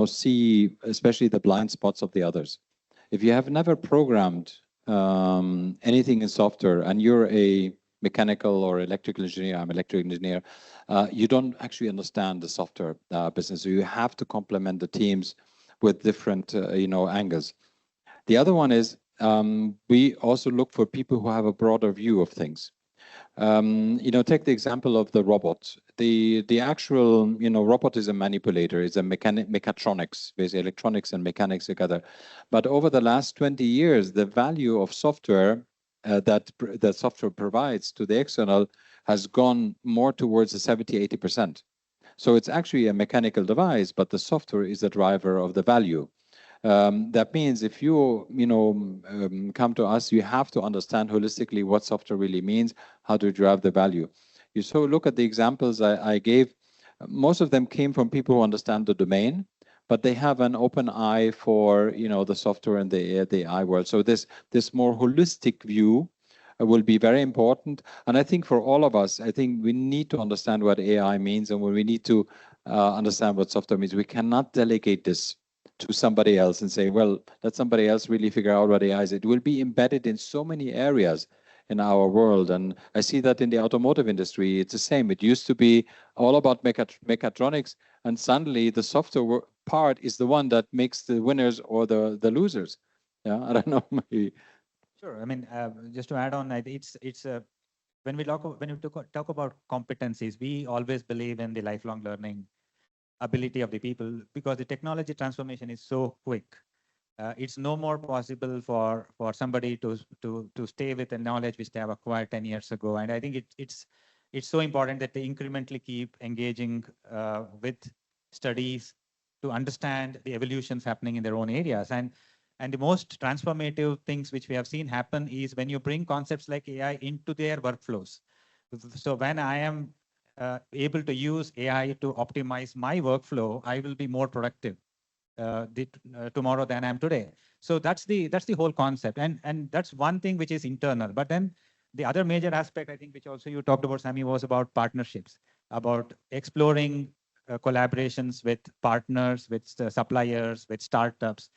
see especially the blind spots of the others. If you have never programmed anything in software and you're a mechanical or electrical engineer, I'm an electrical engineer, you don't actually understand the software business. So you have to complement the teams with different, angles. The other one is we also look for people who have a broader view of things. Take the example of the robot. The actual, robot is a manipulator, is a mechatronics, basically electronics and mechanics together. But over the last 20 years, the value of software that software provides to the external has gone more towards the 70–80%. So it's actually a mechanical device, but the software is the driver of the value. That means if you come to us, you have to understand holistically what software really means, how to drive the value. You look at the examples I gave. Most of them came from people who understand the domain, but they have an open eye for the software and the AI world. So this more holistic view will be very important. And I think for all of us, I think we need to understand what AI means, and we need to understand what software means. We cannot delegate this to somebody else and say, well, let somebody else really figure out what AI is. It will be embedded in so many areas in our world. And I see that in the automotive industry, it's the same. It used to be all about mechatronics, and suddenly the software part is the one that makes the winners or the losers. Yeah, I don't know. Maybe. Sure. I mean, just to add on, it's when we talk about competencies, we always believe in the lifelong learning ability of the people, because the technology transformation is so quick. It's no more possible for somebody to stay with the knowledge which they have acquired 10 years ago. And I think it's so important that they incrementally keep engaging with studies to understand the evolutions happening in their own areas. And the most transformative things which we have seen happen is when you bring concepts like AI into their workflows. So when I am able to use AI to optimize my workflow, I will be more productive tomorrow than I am today. So that's the whole concept, and that's one thing which is internal. But then the other major aspect, I think, which also you talked about, Sami, was about partnerships, about exploring collaborations with partners, with suppliers, with startups.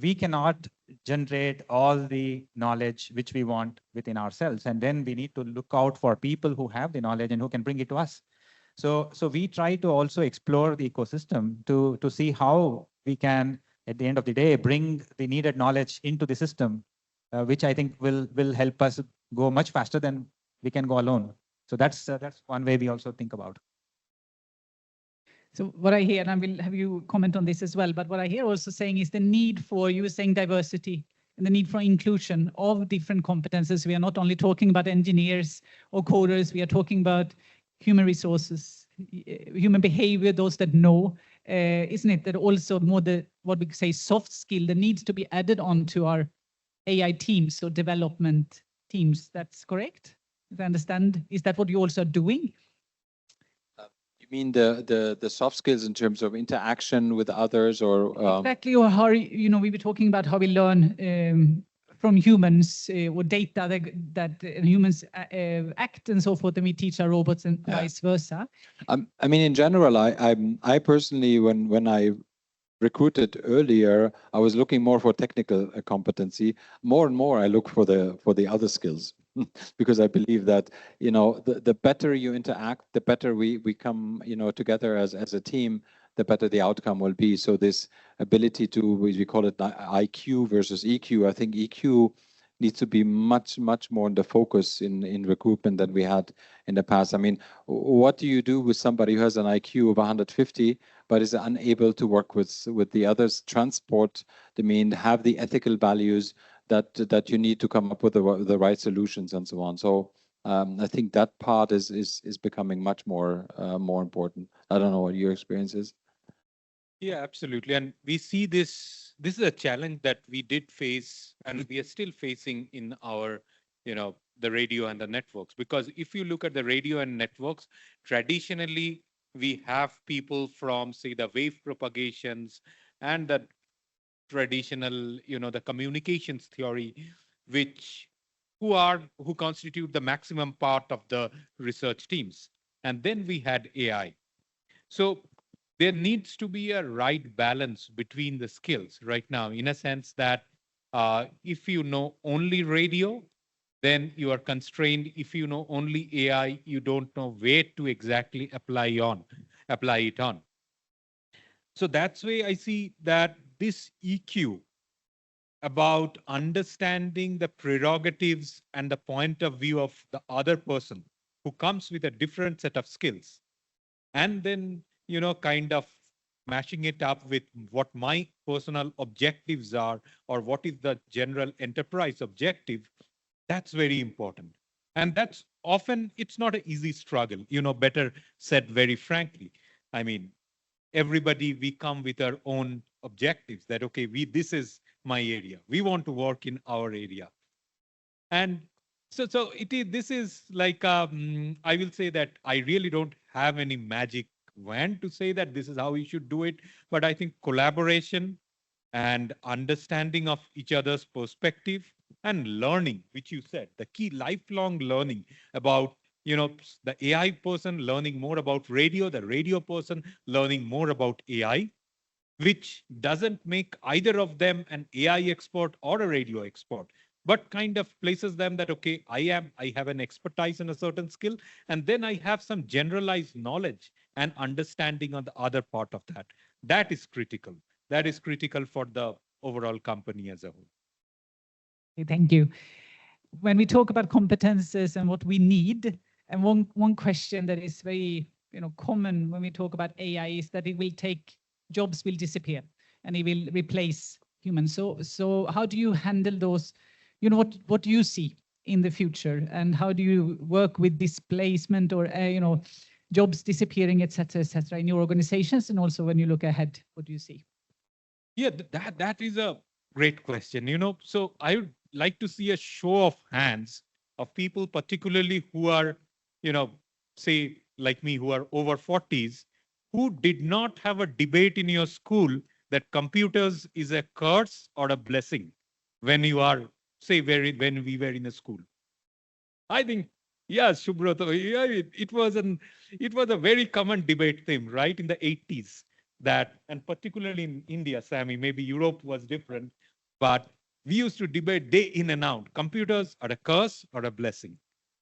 We cannot generate all the knowledge which we want within ourselves, and then we need to look out for people who have the knowledge and who can bring it to us. So we try to also explore the ecosystem to see how we can, at the end of the day, bring the needed knowledge into the system, which I think will help us go much faster than we can go alone. So that's one way we also think about. So what I hear, and I will have you comment on this as well, but what I hear also saying is the need for, you were saying diversity, and the need for inclusion of different competences. We are not only talking about engineers or coders, we are talking about human resources, human behavior, those that know, isn't it? That also more the, what we say, soft skill that needs to be added on to our AI teams or development teams. That's correct? If I understand, is that what you also are doing? You mean the soft skills in terms of interaction with others, or exactly, or how, you know, we were talking about how we learn from humans or data that humans act and so forth, and we teach our robots and vice versa. I mean, in general, I personally, when I recruited earlier, I was looking more for technical competency. More and more, I look for the other skills. Because I believe that, you know, the better you interact, the better we come, you know, together as a team, the better the outcome will be. So this ability to, we call it IQ versus EQ. I think EQ needs to be much more in the focus in recruitment than we had in the past. I mean, what do you do with somebody who has an IQ of 150 but is unable to work with the others, transport, I mean, have the ethical values that you need to come up with the right solutions and so on. So I think that part is becoming much more important. I don't know what your experience is. Yeah, absolutely. And we see this is a challenge that we did face and we are still facing in our, you know, the radio and the networks. Because if you look at the radio and networks, traditionally, we have people from, say, the wave propagations and the traditional, you know, the communications theory, who constitute the maximum part of the research teams. And then we had AI. So there needs to be a right balance between the skills right now, in a sense that if you know only radio, then you are constrained. If you know only AI, you don't know where to exactly apply it on. So that's why I see that this EQ about understanding the prerogatives and the point of view of the other person who comes with a different set of skills, and then, you know, kind of mashing it up with what my personal objectives are, or what is the general enterprise objective. That's very important. And that's often, it's not an easy struggle, you know, better said very frankly. I mean, everybody, we come with our own objectives that, okay, this is my area. We want to work in our area. And so this is like, I will say that I really don't have any magic wand to say that this is how we should do it. But I think collaboration and understanding of each other's perspective and learning, which you said, the key lifelong learning about, you know, the AI person learning more about radio, the radio person learning more about AI, which doesn't make either of them an AI expert or a radio expert, but kind of places them that, okay, I have an expertise in a certain skill, and then I have some generalized knowledge and understanding on the other part of that. That is critical. That is critical for the overall company as a whole. Thank you. When we talk about competences and what we need, and one question that is very, you know, common when we talk about AI is that jobs will disappear and it will replace humans. So how do you handle those? You know, what do you see in the future, and how do you work with displacement or you know, jobs disappearing, etc., etc., in your organizations? And also when you look ahead, what do you see? Yeah, that is a great question. So I would like to see a show of hands of people, particularly who are, say like me, who are over 40s, who did not have a debate in your school that computers is a curse or a blessing when you are, say, when we were in a school. I think, yeah, Subrata, yeah, it was a very common debate theme, right, in the 80s. That, and particularly in India, Sami, maybe Europe was different, but we used to debate day in and out. Computers are a curse or a blessing.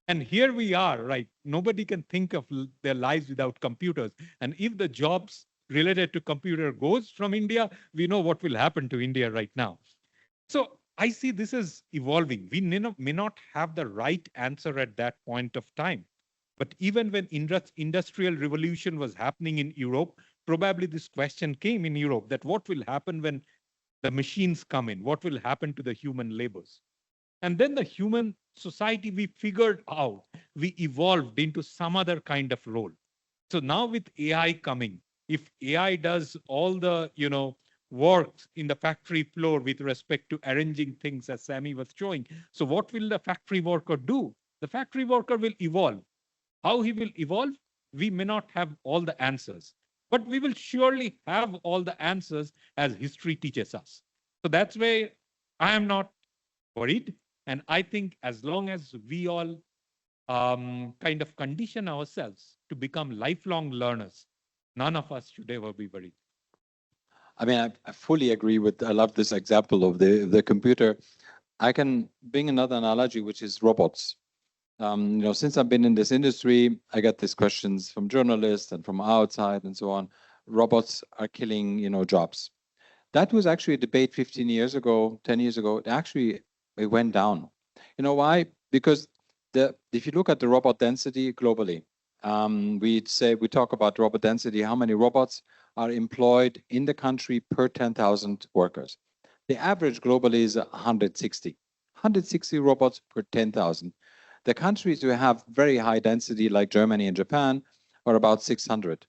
And here we are, right? Nobody can think of their lives without computers. And if the jobs related to computer goes from India, we know what will happen to India right now. So I see this is evolving. We may not have the right answer at that point of time. But even when industrial revolution was happening in Europe, probably this question came in Europe that what will happen when the machines come in? What will happen to the human labors? And then the human society we figured out, we evolved into some other kind of role. So now with AI coming, if AI does all the, works in the factory floor with respect to arranging things as Sami was showing. So what will the factory worker do? The factory worker will evolve. How he will evolve, we may not have all the answers, but we will surely have all the answers as history teaches us. So that's why I am not worried. And I think as long as we all kind of condition ourselves to become lifelong learners, none of us should ever be worried. I mean, I fully agree with, I love this example of the computer. I can bring another analogy, which is robots. Since I've been in this industry, I get these questions from journalists and from outside and so on. Robots are killing, jobs. That was actually a debate 15 years ago, 10 years ago. It went down. You know why? Because if you look at the robot density globally, we talk about robot density, how many robots are employed in the country per 10,000 workers. The average globally is 160 robots per 10,000. The countries who have very high density, like Germany and Japan, are about 600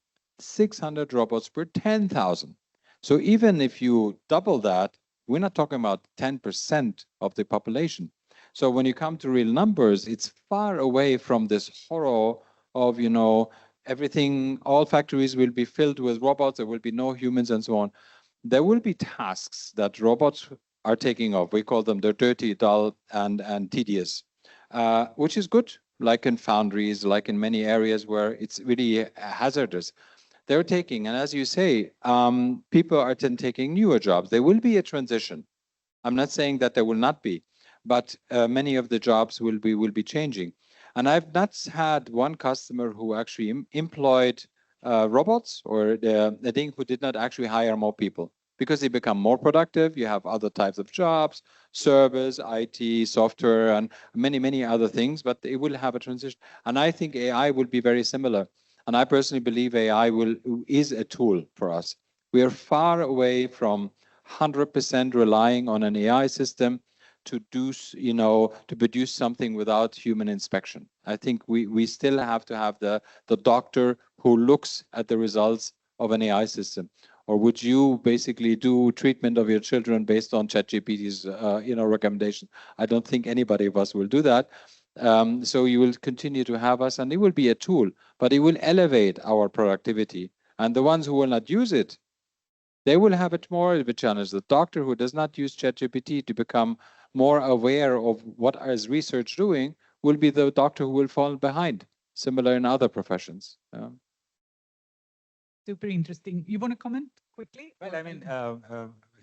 robots per 10,000. So even if you double that, we're not talking about 10% of the population. So when you come to real numbers, it's far away from this horror of, everything, all factories will be filled with robots, there will be no humans and so on. There will be tasks that robots are taking off. We call them the dirty, dull, and tedious. Which is good, like in foundries, like in many areas where it's really hazardous. They're taking, and as you say, people are then taking newer jobs. There will be a transition. I'm not saying that there will not be, but many of the jobs will be changing. And I've not had one customer who actually employed robots or the thing who did not actually hire more people, because they become more productive. You have other types of jobs, service, IT, software, and many other things, but it will have a transition. And I think AI will be very similar. And I personally believe AI is a tool for us. We are far away from 100% relying on an AI system to do, to produce something without human inspection. I think we still have to have the doctor who looks at the results of an AI system. Or would you basically do treatment of your children based on ChatGPT's, recommendation? I don't think anybody of us will do that. So you will continue to have us, and it will be a tool, but it will elevate our productivity. And the ones who will not use it, they will have it more of a challenge. The doctor who does not use ChatGPT to become more aware of what is research doing will be the doctor who will fall behind, similar in other professions. Super interesting. You want to comment quickly? Well, I mean,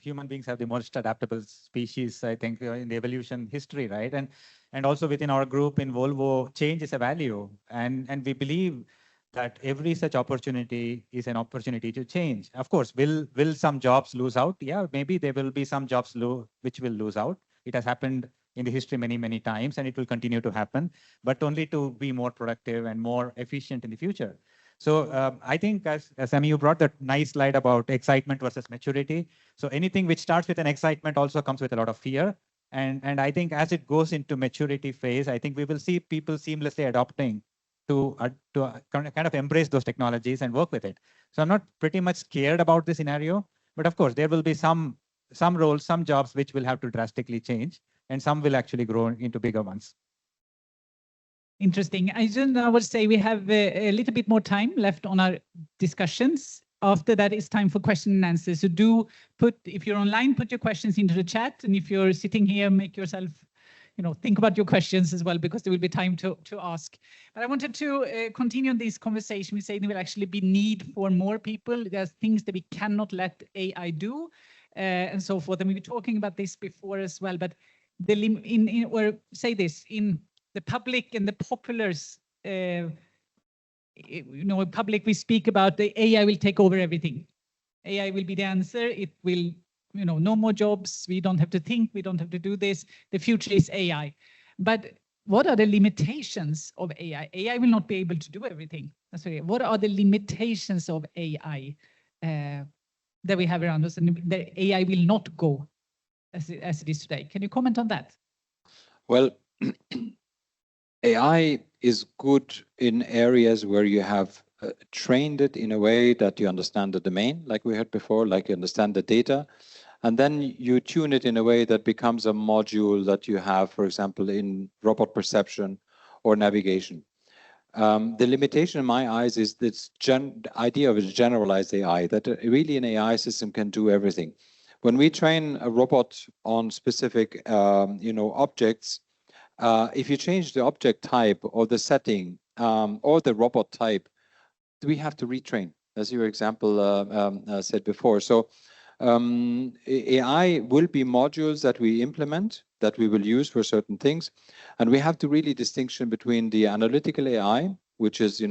human beings have the most adaptable species, I think, in the evolution history, right? And also within our group in Volvo, change is a value, and we believe that every such opportunity is an opportunity to change. Of course, will some jobs lose out? Yeah, maybe there will be some jobs which will lose out. It has happened in the history many times, and it will continue to happen, but only to be more productive and more efficient in the future. So I think, as Sami, you brought that nice slide about excitement versus maturity. So anything which starts with an excitement also comes with a lot of fear. And I think as it goes into maturity phase, I think we will see people seamlessly adopting to kind of embrace those technologies and work with it. So I'm not pretty much scared about the scenario, but of course there will be some roles, some jobs which will have to drastically change, and some will actually grow into bigger ones. Interesting. I would say we have a little bit more time left on our discussions. After that, it's time for question and answers. So do put, if you're online, put your questions into the chat. And if you're sitting here, make yourself, think about your questions as well, because there will be time to ask. But I wanted to continue this conversation. We say there will actually be need for more people. There's things that we cannot let AI do and so forth. And we were talking about this before as well, but or say this, in the public and the populars, public, we speak about the AI will take over everything. AI will be the answer. It will, no more jobs. We don't have to think. We don't have to do this. The future is AI. But what are the limitations of AI? AI will not be able to do everything. That's right. What are the limitations of AI that we have around us, and the AI will not go as it is today? Can you comment on that? Well, AI is good in areas where you have trained it in a way that you understand the domain, like we heard before, like you understand the data, and then you tune it in a way that becomes a module that you have, for example, in robot perception or navigation. The limitation in my eyes is this idea of a generalized AI, that really an AI system can do everything. When we train a robot on specific objects, if you change the object type or the setting or the robot type, we have to retrain, as your example said before. So AI will be modules that we implement, that we will use for certain things. And we have to really distinction between the analytical AI, which is,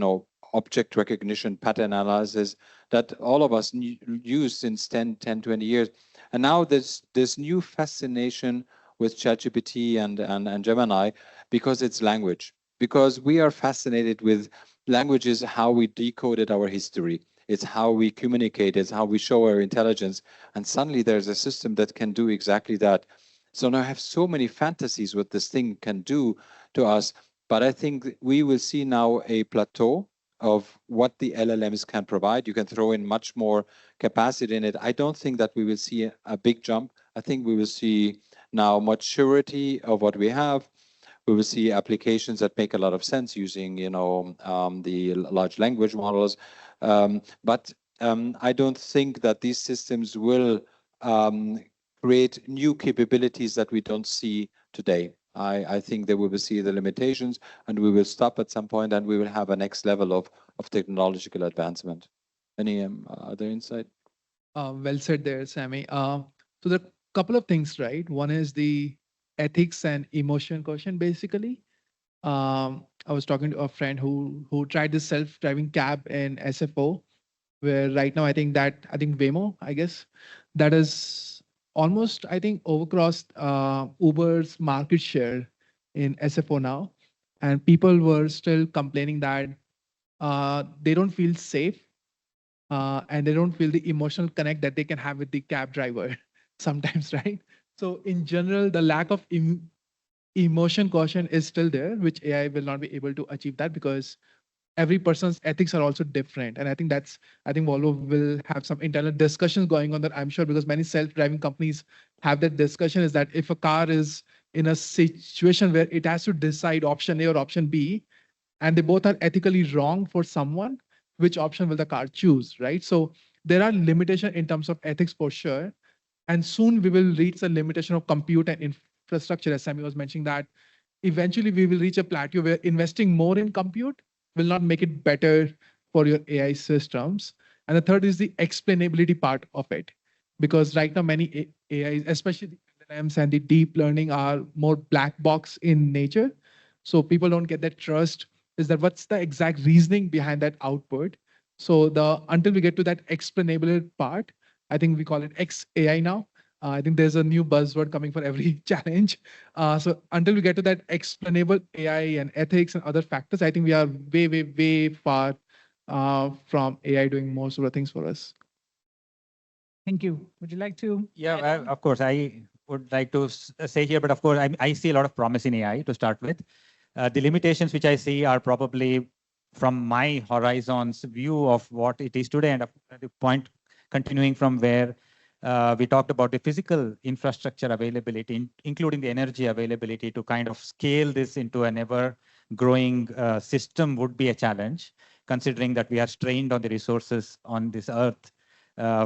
object recognition, pattern analysis, that all of us use since 10, 20 years. And now there's this new fascination with ChatGPT and Gemini, because it's language. Because we are fascinated with languages, how we decoded our history. It's how we communicate, it's how we show our intelligence. And suddenly there's a system that can do exactly that. So now I have so many fantasies what this thing can do to us. But I think we will see now a plateau of what the LLMs can provide. You can throw in much more capacity in it. I don't think that we will see a big jump. I think we will see now maturity of what we have. We will see applications that make a lot of sense using, the large language models. But I don't think that these systems will create new capabilities that we don't see today. I think that we will see the limitations, and we will stop at some point, and we will have a next level of technological advancement. Any other insight? Well said there, Sami. So there are a couple of things, right? One is the ethics and emotion question, basically. I was talking to a friend who tried this self-driving cab in SFO, where right now I think Waymo, I guess, that is almost, I think, overcrossed Uber's market share in SFO now. And people were still complaining that they don't feel safe and they don't feel the emotional connect that they can have with the cab driver sometimes, right? So in general, the lack of emotion quotient is still there, which AI will not be able to achieve that, because every person's ethics are also different. And I think Volvo will have some internal discussions going on that, I'm sure, because many self-driving companies have that discussion, is that if a car is in a situation where it has to decide option A or option B, and they both are ethically wrong for someone, which option will the car choose, right? So there are limitations in terms of ethics for sure. And soon we will reach the limitation of compute and infrastructure, as Sami was mentioning, that eventually we will reach a plateau where investing more in compute will not make it better for your AI systems. And the third is the explainability part of it. Because right now many AIs, especially the LLMs and the deep learning, are more black box in nature. So people don't get that trust, is that what's the exact reasoning behind that output. So until we get to that explainable part, I think we call it XAI now. I think there's a new buzzword coming for every challenge. So until we get to that explainable AI and ethics and other factors, I think we are way, way, way far from AI doing most of the things for us. Thank you. Would you like to? Yeah, of course. I would like to say here, but of course, I see a lot of promise in AI to start with. The limitations which I see are probably from my horizons view of what it is today, and the point continuing from where we talked about the physical infrastructure availability, including the energy availability to kind of scale this into an ever growing system would be a challenge, considering that we are strained on the resources on this earth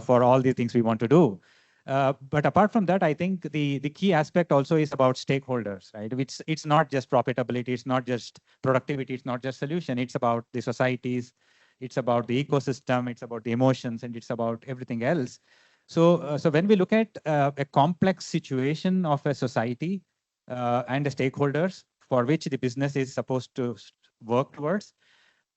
for all the things we want to do. But apart from that, I think the key aspect also is about stakeholders, right? It's not just profitability, it's not just productivity, it's not just solution, it's about the societies, it's about the ecosystem, it's about the emotions, and it's about everything else. So, so when we look at a complex situation of a society and the stakeholders for which the business is supposed to work towards,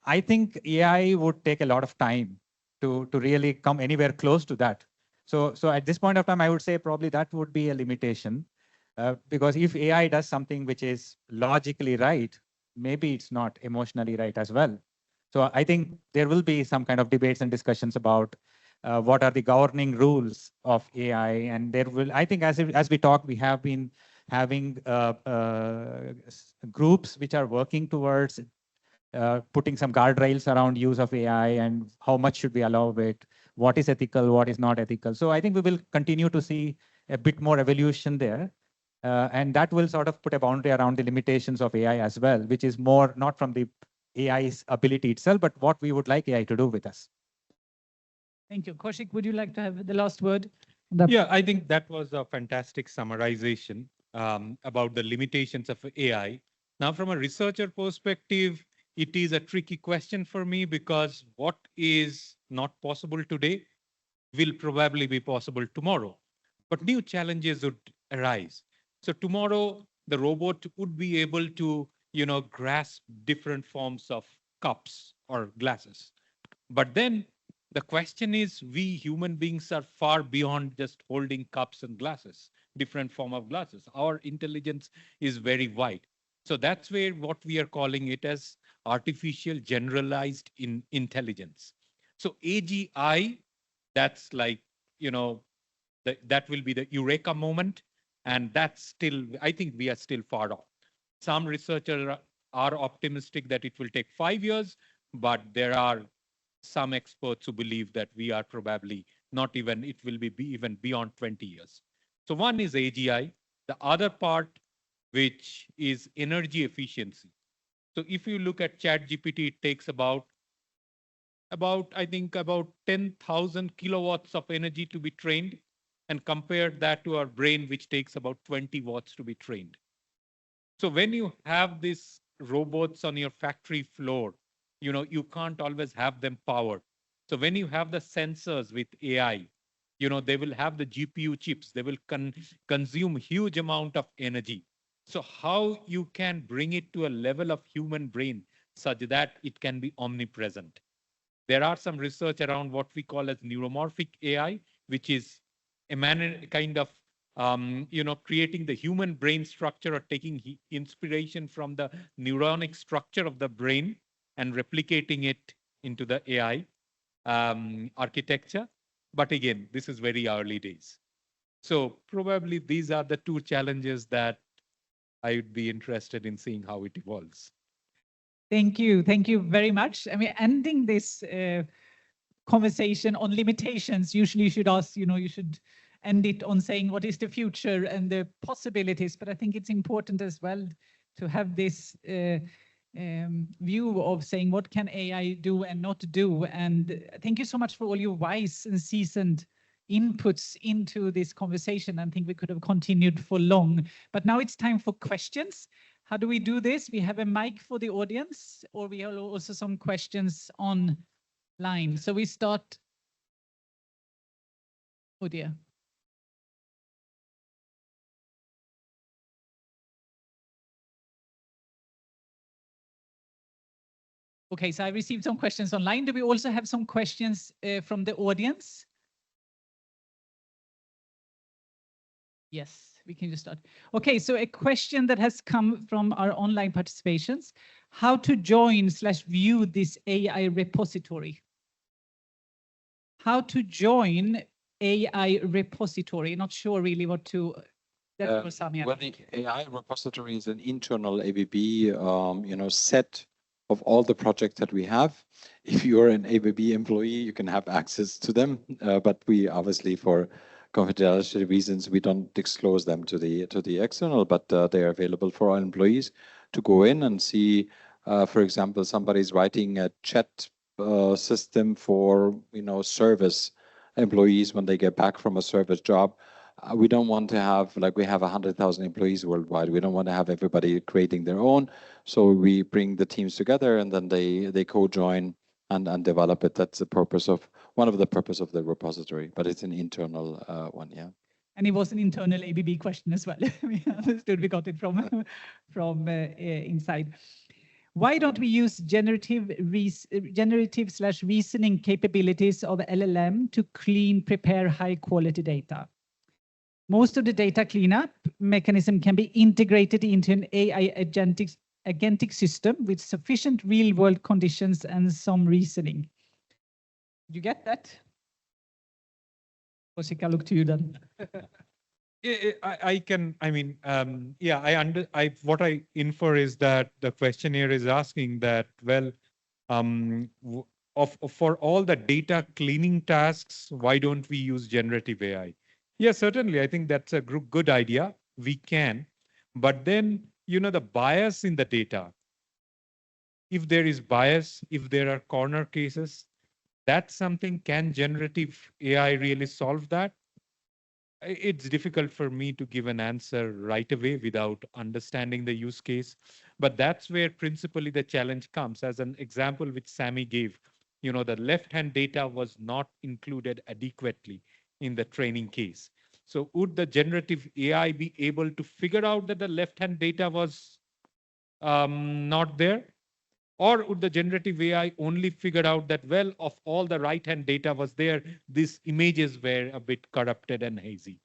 I think AI would take a lot of time to really come anywhere close to that. So at this point of time, I would say probably that would be a limitation, because if AI does something which is logically right, maybe it's not emotionally right as well. So I think there will be some kind of debates and discussions about what are the governing rules of AI, and there will, I think, as we talk, we have been having groups which are working towards putting some guardrails around use of AI and how much should we allow it, what is ethical, what is not ethical. So I think we will continue to see a bit more evolution there. And that will sort of put a boundary around the limitations of AI as well, which is more not from the AI's ability itself, but what we would like AI to do with us. Thank you. Kaushik, would you like to have the last word? Yeah, I think that was a fantastic summarization about the limitations of AI. Now, from a researcher perspective, it is a tricky question for me because what is not possible today will probably be possible tomorrow. But new challenges would arise. So tomorrow, the robot would be able to, grasp different forms of cups or glasses. But then the question is, we human beings are far beyond just holding cups and glasses, different form of glasses. Our intelligence is very wide. So that's where what we are calling it as artificial generalized intelligence. So AGI, that's like, that will be the eureka moment. And that's still, I think we are still far off. Some researchers are optimistic that it will take 5 years, but there are some experts who believe that we are probably not even, it will be even beyond 20 years. So one is AGI. The other part, which is energy efficiency. So if you look at ChatGPT, it takes about I think about 10,000 kilowatts of energy to be trained, and compare that to our brain, which takes about 20 watts to be trained. So when you have these robots on your factory floor, you can't always have them powered. So when you have the sensors with AI, they will have the GPU chips, they will consume huge amount of energy. So how you can bring it to a level of human brain such that it can be omnipresent? There are some research around what we call as neuromorphic AI, which is a kind of creating the human brain structure or taking inspiration from the neuronic structure of the brain and replicating it into the AI architecture. But again, this is very early days. So probably these are the two challenges that I would be interested in seeing how it evolves. Thank you. Thank you very much. I mean, ending this conversation on limitations, usually you should ask, you should end it on saying what is the future and the possibilities. But I think it's important as well to have this view of saying what can AI do and not do. And thank you so much for all your wise and seasoned inputs into this conversation. I think we could have continued for long, but now it's time for questions. How do we do this? We have a mic for the audience, or we have also some questions online. So we start. Oh dear. Okay, so I received some questions online. Do we also have some questions from the audience? Yes, we can just start. Okay, so a question that has come from our online participations: how to join/view this AI repository? How to join AI repository? Not sure really what to. That's for Sami. Well, the AI repository is an internal ABB, set of all the projects that we have. If you're an ABB employee, you can have access to them, but we obviously, for confidentiality reasons, we don't disclose them to the external, but they are available for our employees to go in and see. For example, somebody's writing a chat system for service employees when they get back from a service job. We don't want to have, like we have 100,000 employees worldwide. We don't want to have everybody creating their own. So we bring the teams together and then they co-join and develop it. That's the purpose of, one of the purpose of the repository, but it's an internal one, yeah. And it was an internal ABB question as well. We understood, we got it from inside. Why don't we use generative/reasoning capabilities of LLM to prepare high quality data? Most of the data cleanup mechanism can be integrated into an AI agentic system with sufficient real world conditions and some reasoning. You get that? Kaushik, I look to you then. What I infer is that the questionnaire is asking that, well, for all the data cleaning tasks, why don't we use generative AI? Yeah, certainly. I think that's a good idea. We can, but then, the bias in the data, if there is bias, if there are corner cases, that's something, can generative AI really solve that? It's difficult for me to give an answer right away without understanding the use case. But that's where principally the challenge comes. As an example which Sami gave, the left-hand data was not included adequately in the training case. So would the generative AI be able to figure out that the left-hand data was not there? Or would the generative AI only figure out that, well, of all the right-hand data was there, these images were a bit corrupted and hazy?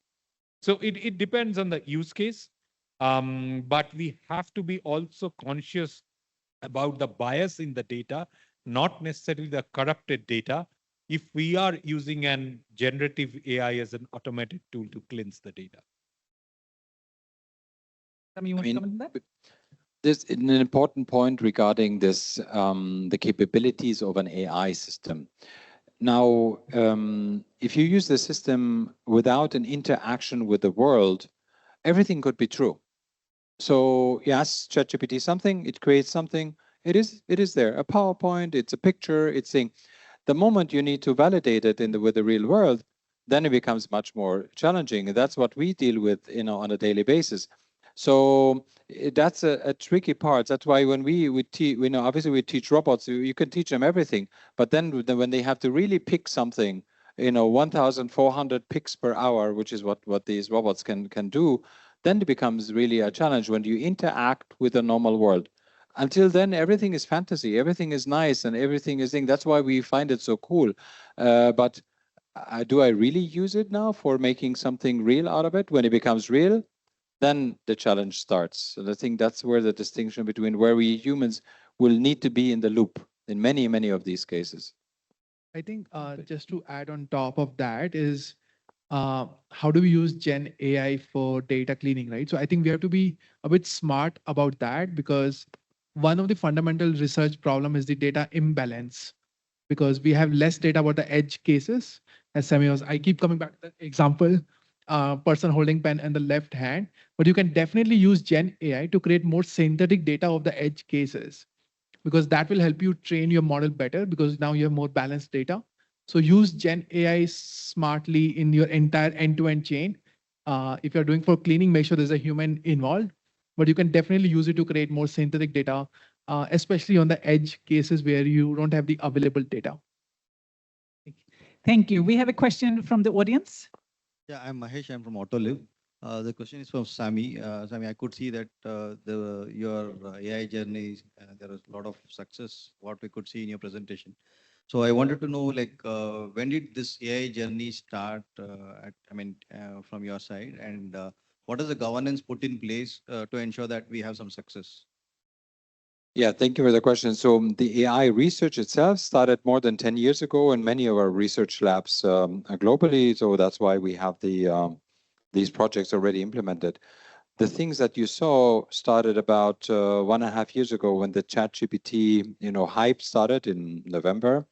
So it depends on the use case. But we have to be also conscious about the bias in the data, not necessarily the corrupted data, if we are using an generative AI as an automated tool to cleanse the data. Sami, you want to comment on that? There's an important point regarding this, the capabilities of an AI system. Now, if you use the system without an interaction with the world, everything could be true. So yes, ChatGPT something, it creates something. It is there, a PowerPoint, it's a picture, it's saying. The moment you need to validate it with the real world, then it becomes much more challenging. And that's what we deal with, on a daily basis. So that's a tricky part. That's why when we teach, obviously we teach robots, you can teach them everything, but then when they have to really pick something, 1,400 picks per hour, which is what these robots can do, then it becomes really a challenge when you interact with the normal world. Until then, everything is fantasy, everything is nice, and everything is thing. That's why we find it so cool. But do I really use it now for making something real out of it? When it becomes real, then the challenge starts. And I think that's where the distinction between where we humans will need to be in the loop in many, many of these cases. I think just to add on top of that is, how do we use Gen AI for data cleaning, right? So I think we have to be a bit smart about that, because one of the fundamental research problem is the data imbalance, because we have less data about the edge cases. As Sami was, I keep coming back to the example, person holding pen in the left hand, but you can definitely use Gen AI to create more synthetic data of the edge cases, because that will help you train your model better, because now you have more balanced data. So use Gen AI smartly in your entire end-to-end chain. If you're doing for cleaning, make sure there's a human involved, but you can definitely use it to create more synthetic data, especially on the edge cases where you don't have the available data. Thank you. We have a question from the audience. Yeah, I'm Mahesh. I'm from Autoliv. The question is from Sami. Sami, I could see that your AI journey, there was a lot of success, what we could see in your presentation. So I wanted to know, like, when did this AI journey start, from your side, and what is the governance put in place to ensure that we have some success? Yeah, thank you for the question. So the AI research itself started more than 10 years ago in many of our research labs globally. So that's why we have these projects already implemented. the things that you saw started about 1.5 years ago when the ChatGPT, hype started in November.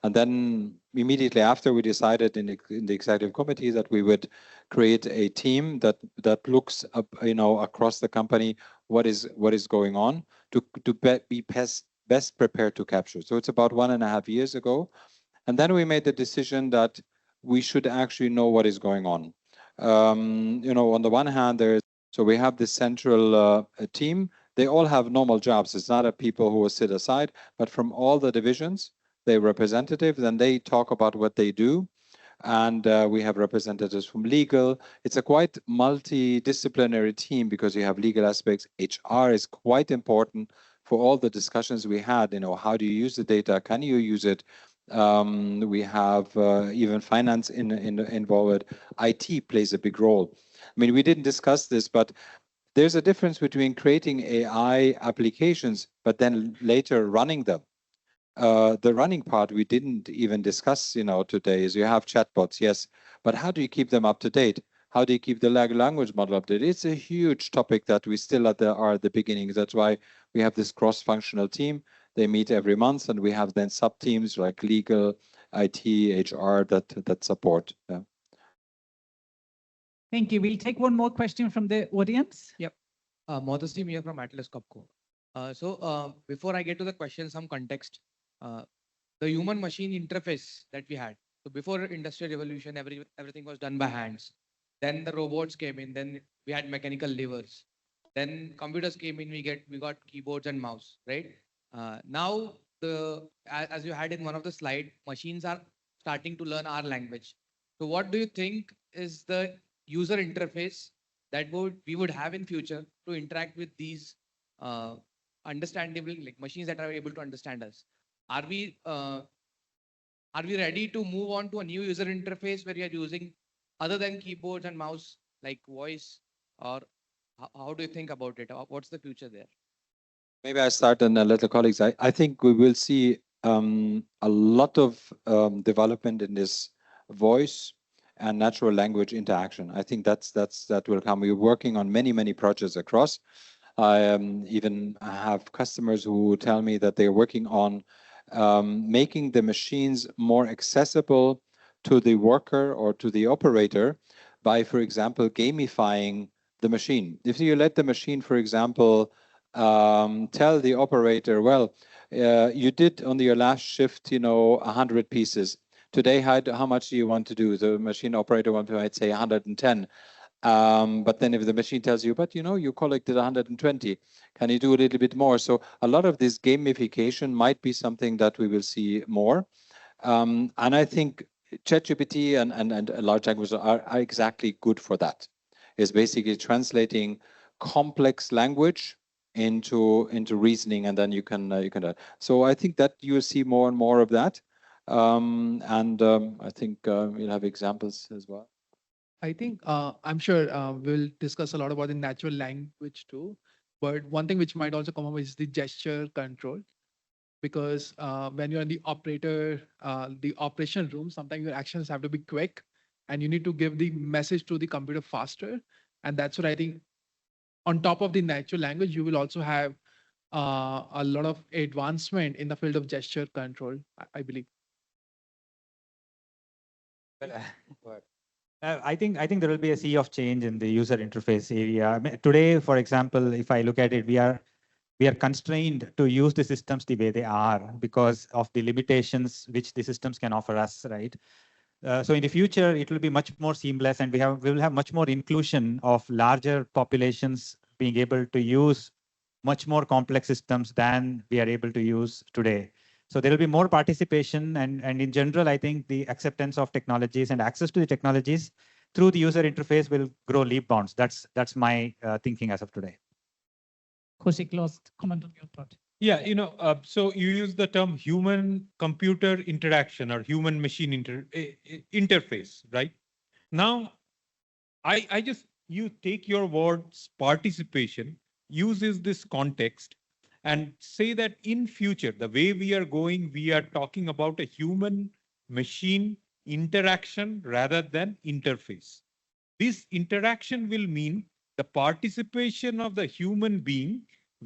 And then immediately after, we decided in the executive committee that we would create a team that looks up, across the company what is going on to be best prepared to capture. So it's about 1.5 years ago, and then we made the decision that we should actually know what is going on. On the one hand, so we have this central team. They all have normal jobs. It's not a people who will sit aside, but from all the divisions, they're representatives, and they talk about what they do. And we have representatives from legal. It's a quite multidisciplinary team because you have legal aspects. HR is quite important for all the discussions we had. How do you use the data? Can you use it? We have even finance involved. IT plays a big role. I mean, we didn't discuss this, but there's a difference between creating AI applications, but then later running them. The running part we didn't even discuss, today is you have chatbots, yes, but how do you keep them up to date? How do you keep the language model up to date? It's a huge topic that we still are at the beginning. That's why we have this cross-functional team. They meet every month, and we have then sub-teams like legal, IT, HR that support. Yeah. Thank you. We'll take one more question from the audience. Yep. Modesty here from Atlas Copco. Before I get to the question, some context. The human-machine interface that we had. So before Industrial Revolution, everything was done by hands. Then the robots came in. Then we had mechanical levers. Then computers came in. We got keyboards and mouse, right? Now, as you had in one of the slide, machines are starting to learn our language. So what do you think is the user interface that we would have in future to interact with these understandable machines that are able to understand us? Are we ready to move on to a new user interface where we are using other than keyboards and mouse like voice, or how do you think about it? What's the future there? Maybe I start and let the colleagues. I think we will see a lot of development in this voice and natural language interaction. I think that will come. We're working on many projects across. I even have customers who tell me that they're working on making the machines more accessible to the worker or to the operator by, for example, gamifying the machine. If you let the machine, for example, tell the operator, well, you did on your last shift, 100 pieces. Today, how much do you want to do? The machine operator might say 110. But then if the machine tells you, but you collected 120, can you do a little bit more? So a lot of this gamification might be something that we will see more. And I think ChatGPT and large language are exactly good for that. It's basically translating complex language into reasoning, and then you can. So I think that you will see more and more of that. I think we'll have examples as well. I think I'm sure we'll discuss a lot about the natural language too. But one thing which might also come up is the gesture control, because when you're in the operation room, sometimes your actions have to be quick, and you need to give the message to the computer faster. And that's what I think. On top of the natural language, you will also have a lot of advancement in the field of gesture control, I believe. I think there will be a sea of change in the user interface area. I mean, today, for example, if I look at it, we are constrained to use the systems the way they are because of the limitations which the systems can offer us, right? So in the future, it will be much more seamless, and we will have much more inclusion of larger populations being able to use much more complex systems than we are able to use today. So there will be more participation, and in general, I think the acceptance of technologies and access to the technologies through the user interface will grow leap bounds. That's my thinking as of today. Kaushik, last comment on your part. Yeah, so you use the term human-computer interaction or human-machine interface, right? Now, you take your words participation, uses this context, and say that in future, the way we are going, we are talking about a human-machine interaction rather than interface. This interaction will mean the participation of the human being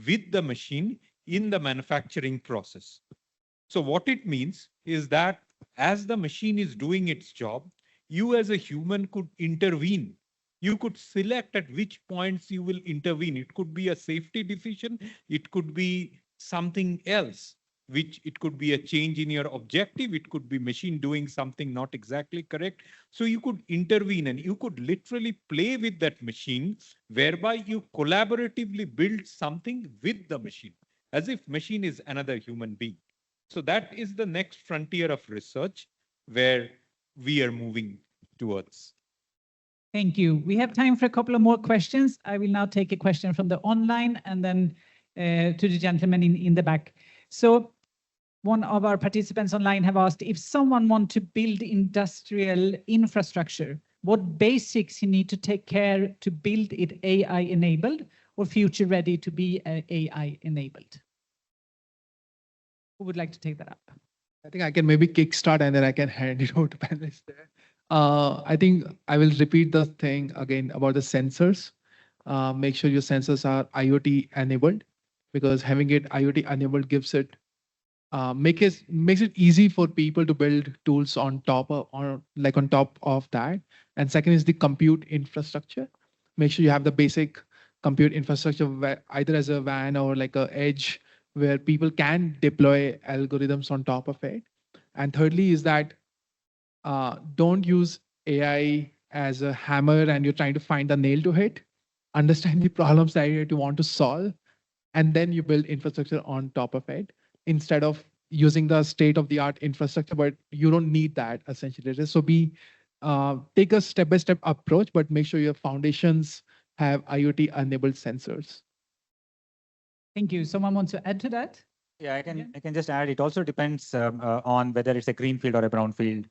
with the machine in the manufacturing process. So what it means is that as the machine is doing its job, you as a human could intervene. You could select at which points you will intervene. It could be a safety decision. It could be something else, which it could be a change in your objective. It could be machine doing something not exactly correct. So you could intervene and you could literally play with that machine, whereby you collaboratively build something with the machine, as if machine is another human being. So that is the next frontier of research where we are moving towards. Thank you. We have time for a couple of more questions. I will now take a question from the online and then to the gentleman in the back. So one of our participants online have asked, if someone want to build industrial infrastructure, what basics you need to take care to build it AI enabled or future ready to be AI enabled? Who would like to take that up? I think I can maybe kickstart and then I can hand it over to panelists there. I think I will repeat the thing again about the sensors. Make sure your sensors are IoT enabled, because having it IoT enabled gives it makes it easy for people to build tools on top of, or like on top of that. And second is the compute infrastructure. Make sure you have the basic compute infrastructure, either as a WAN or like a edge, where people can deploy algorithms on top of it. And thirdly is that don't use AI as a hammer and you're trying to find a nail to hit. Understand the problems that you want to solve, and then you build infrastructure on top of it instead of using the state-of-the-art infrastructure, but you don't need that essentially. So take a step-by-step approach, but make sure your foundations have IoT-enabled sensors. Thank you. Someone wants to add to that? Yeah, I can just add. It also depends on whether it's a greenfield or a brownfield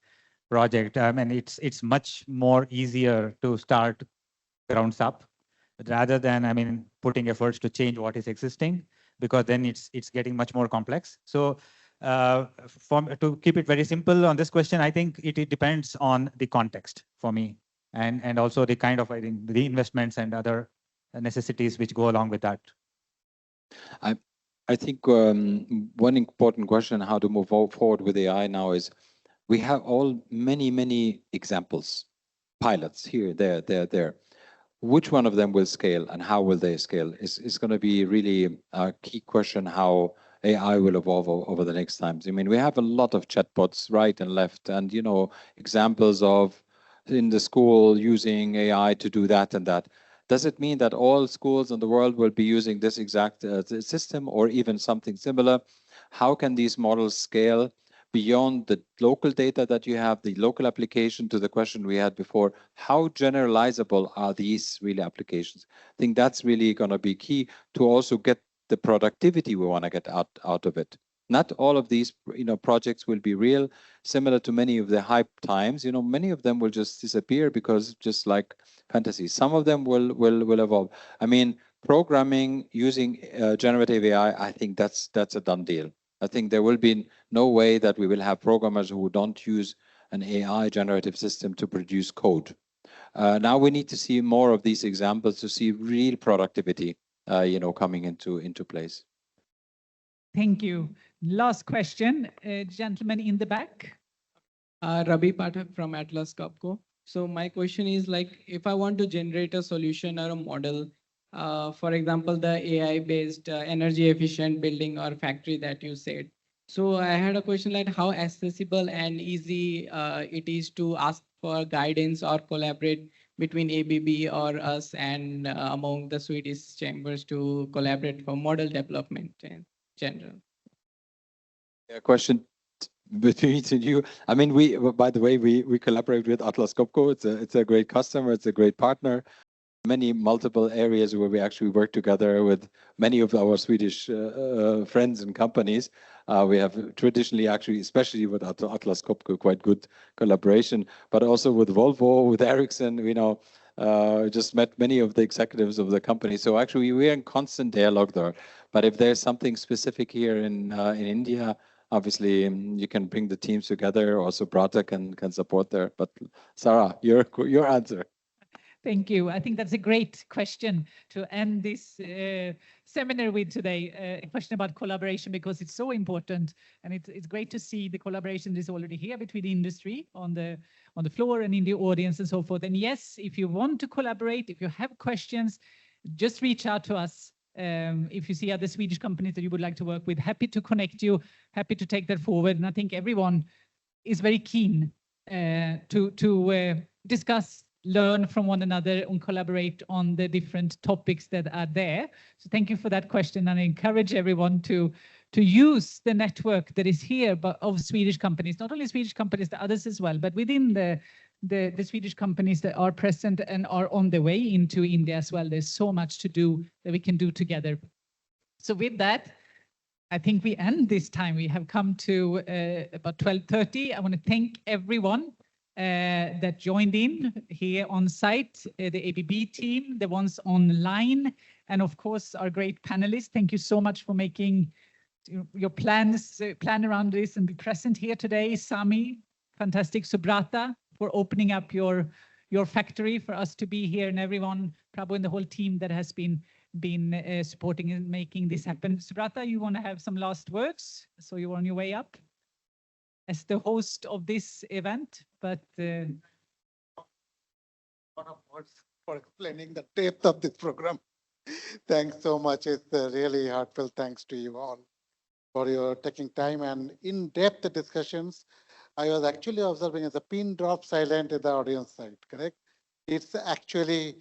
project. And it's much more easier to start grounds up rather than putting efforts to change what is existing, because then it's getting much more complex. So to keep it very simple on this question, I think it depends on the context for me, and also the kind of the investments and other necessities which go along with that. I think one important question how to move forward with AI now is we have many examples, pilots here, there. Which one of them will scale and how will they scale is going to be really a key question, how AI will evolve over the next times. I mean, we have a lot of chatbots right and left, and examples of in the school using AI to do that and that. Does it mean that all schools in the world will be using this exact system or even something similar? How can these models scale beyond the local data that you have, the local application, to the question we had before? How generalizable are these really applications? I think that's really going to be key to also get the productivity we want to get out of it. Not all of these projects will be real, similar to many of the hype times. Many of them will just disappear because just like fantasy. Some of them will evolve. I mean, programming using generative AI, I think that's a done deal. I think there will be no way that we will have programmers who don't use an AI generative system to produce code. Now we need to see more of these examples to see real productivity, coming into place. Thank you. Last question, gentleman in the back. Rabi Pathak from Atlas Copco. So my question is, like, if I want to generate a solution or a model, for example, the AI-based energy efficient building or factory that you said. So I had a question like how accessible and easy it is to ask for guidance or collaborate between ABB or us and among the Swedish chambers to collaborate for model development in general. A question between you. I mean, by the way, we collaborate with Atlas Copco. It's a great customer. It's a great partner. Many multiple areas where we actually work together with many of our Swedish friends and companies. We have traditionally, actually, especially with Atlas Copco, quite good collaboration, but also with Volvo, with Ericsson. Just met many of the executives of the company. So actually, we're in constant dialogue there. But if there's something specific here in India, obviously you can bring the teams together. Also, Brata can support there. But Sara, your answer. Thank you. I think that's a great question to end this seminar with today, a question about collaboration, because it's so important. And it's great to see the collaboration is already here between the industry on the floor and in the audience and so forth. And yes, if you want to collaborate, if you have questions, just reach out to us. If you see other Swedish companies that you would like to work with, happy to connect you, happy to take that forward. And I think everyone is very keen to discuss, learn from one another and collaborate on the different topics that are there. So thank you for that question, and I encourage everyone to use the network that is here of Swedish companies, not only Swedish companies, the others as well, but within the Swedish companies that are present and are on the way into India as well. There's so much to do that we can do together. So with that, I think we end this time. We have come to about 12:30. I want to thank everyone that joined in here on site, the ABB team, the ones online, and of course our great panelists. Thank you so much for making your plan around this and be present here today. Sami, fantastic. Subrata, for opening up your factory for us to be here, and everyone, Prabhu and the whole team that has been supporting and making this happen. Subrata, you want to have some last words? So you're on your way up as the host of this event, but for explaining the depth of this program. Thanks so much. It's really heartfelt thanks to you all for your taking time and in-depth discussions. I was actually observing as a pin drop silent in the audience side, correct? It's actually,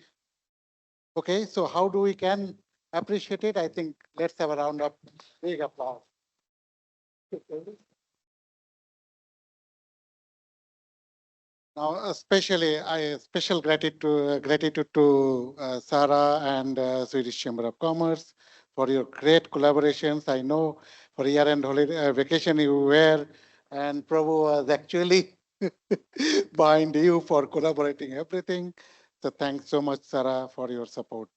okay, so how do we can appreciate it? I think let's have a round of big applause. Now, special gratitude to Sara and Swedish Chamber of Commerce for your great collaborations. I know for year-end holiday vacation you were, and Prabhu was actually behind you for collaborating everything. So thanks so much, Sara, for your support.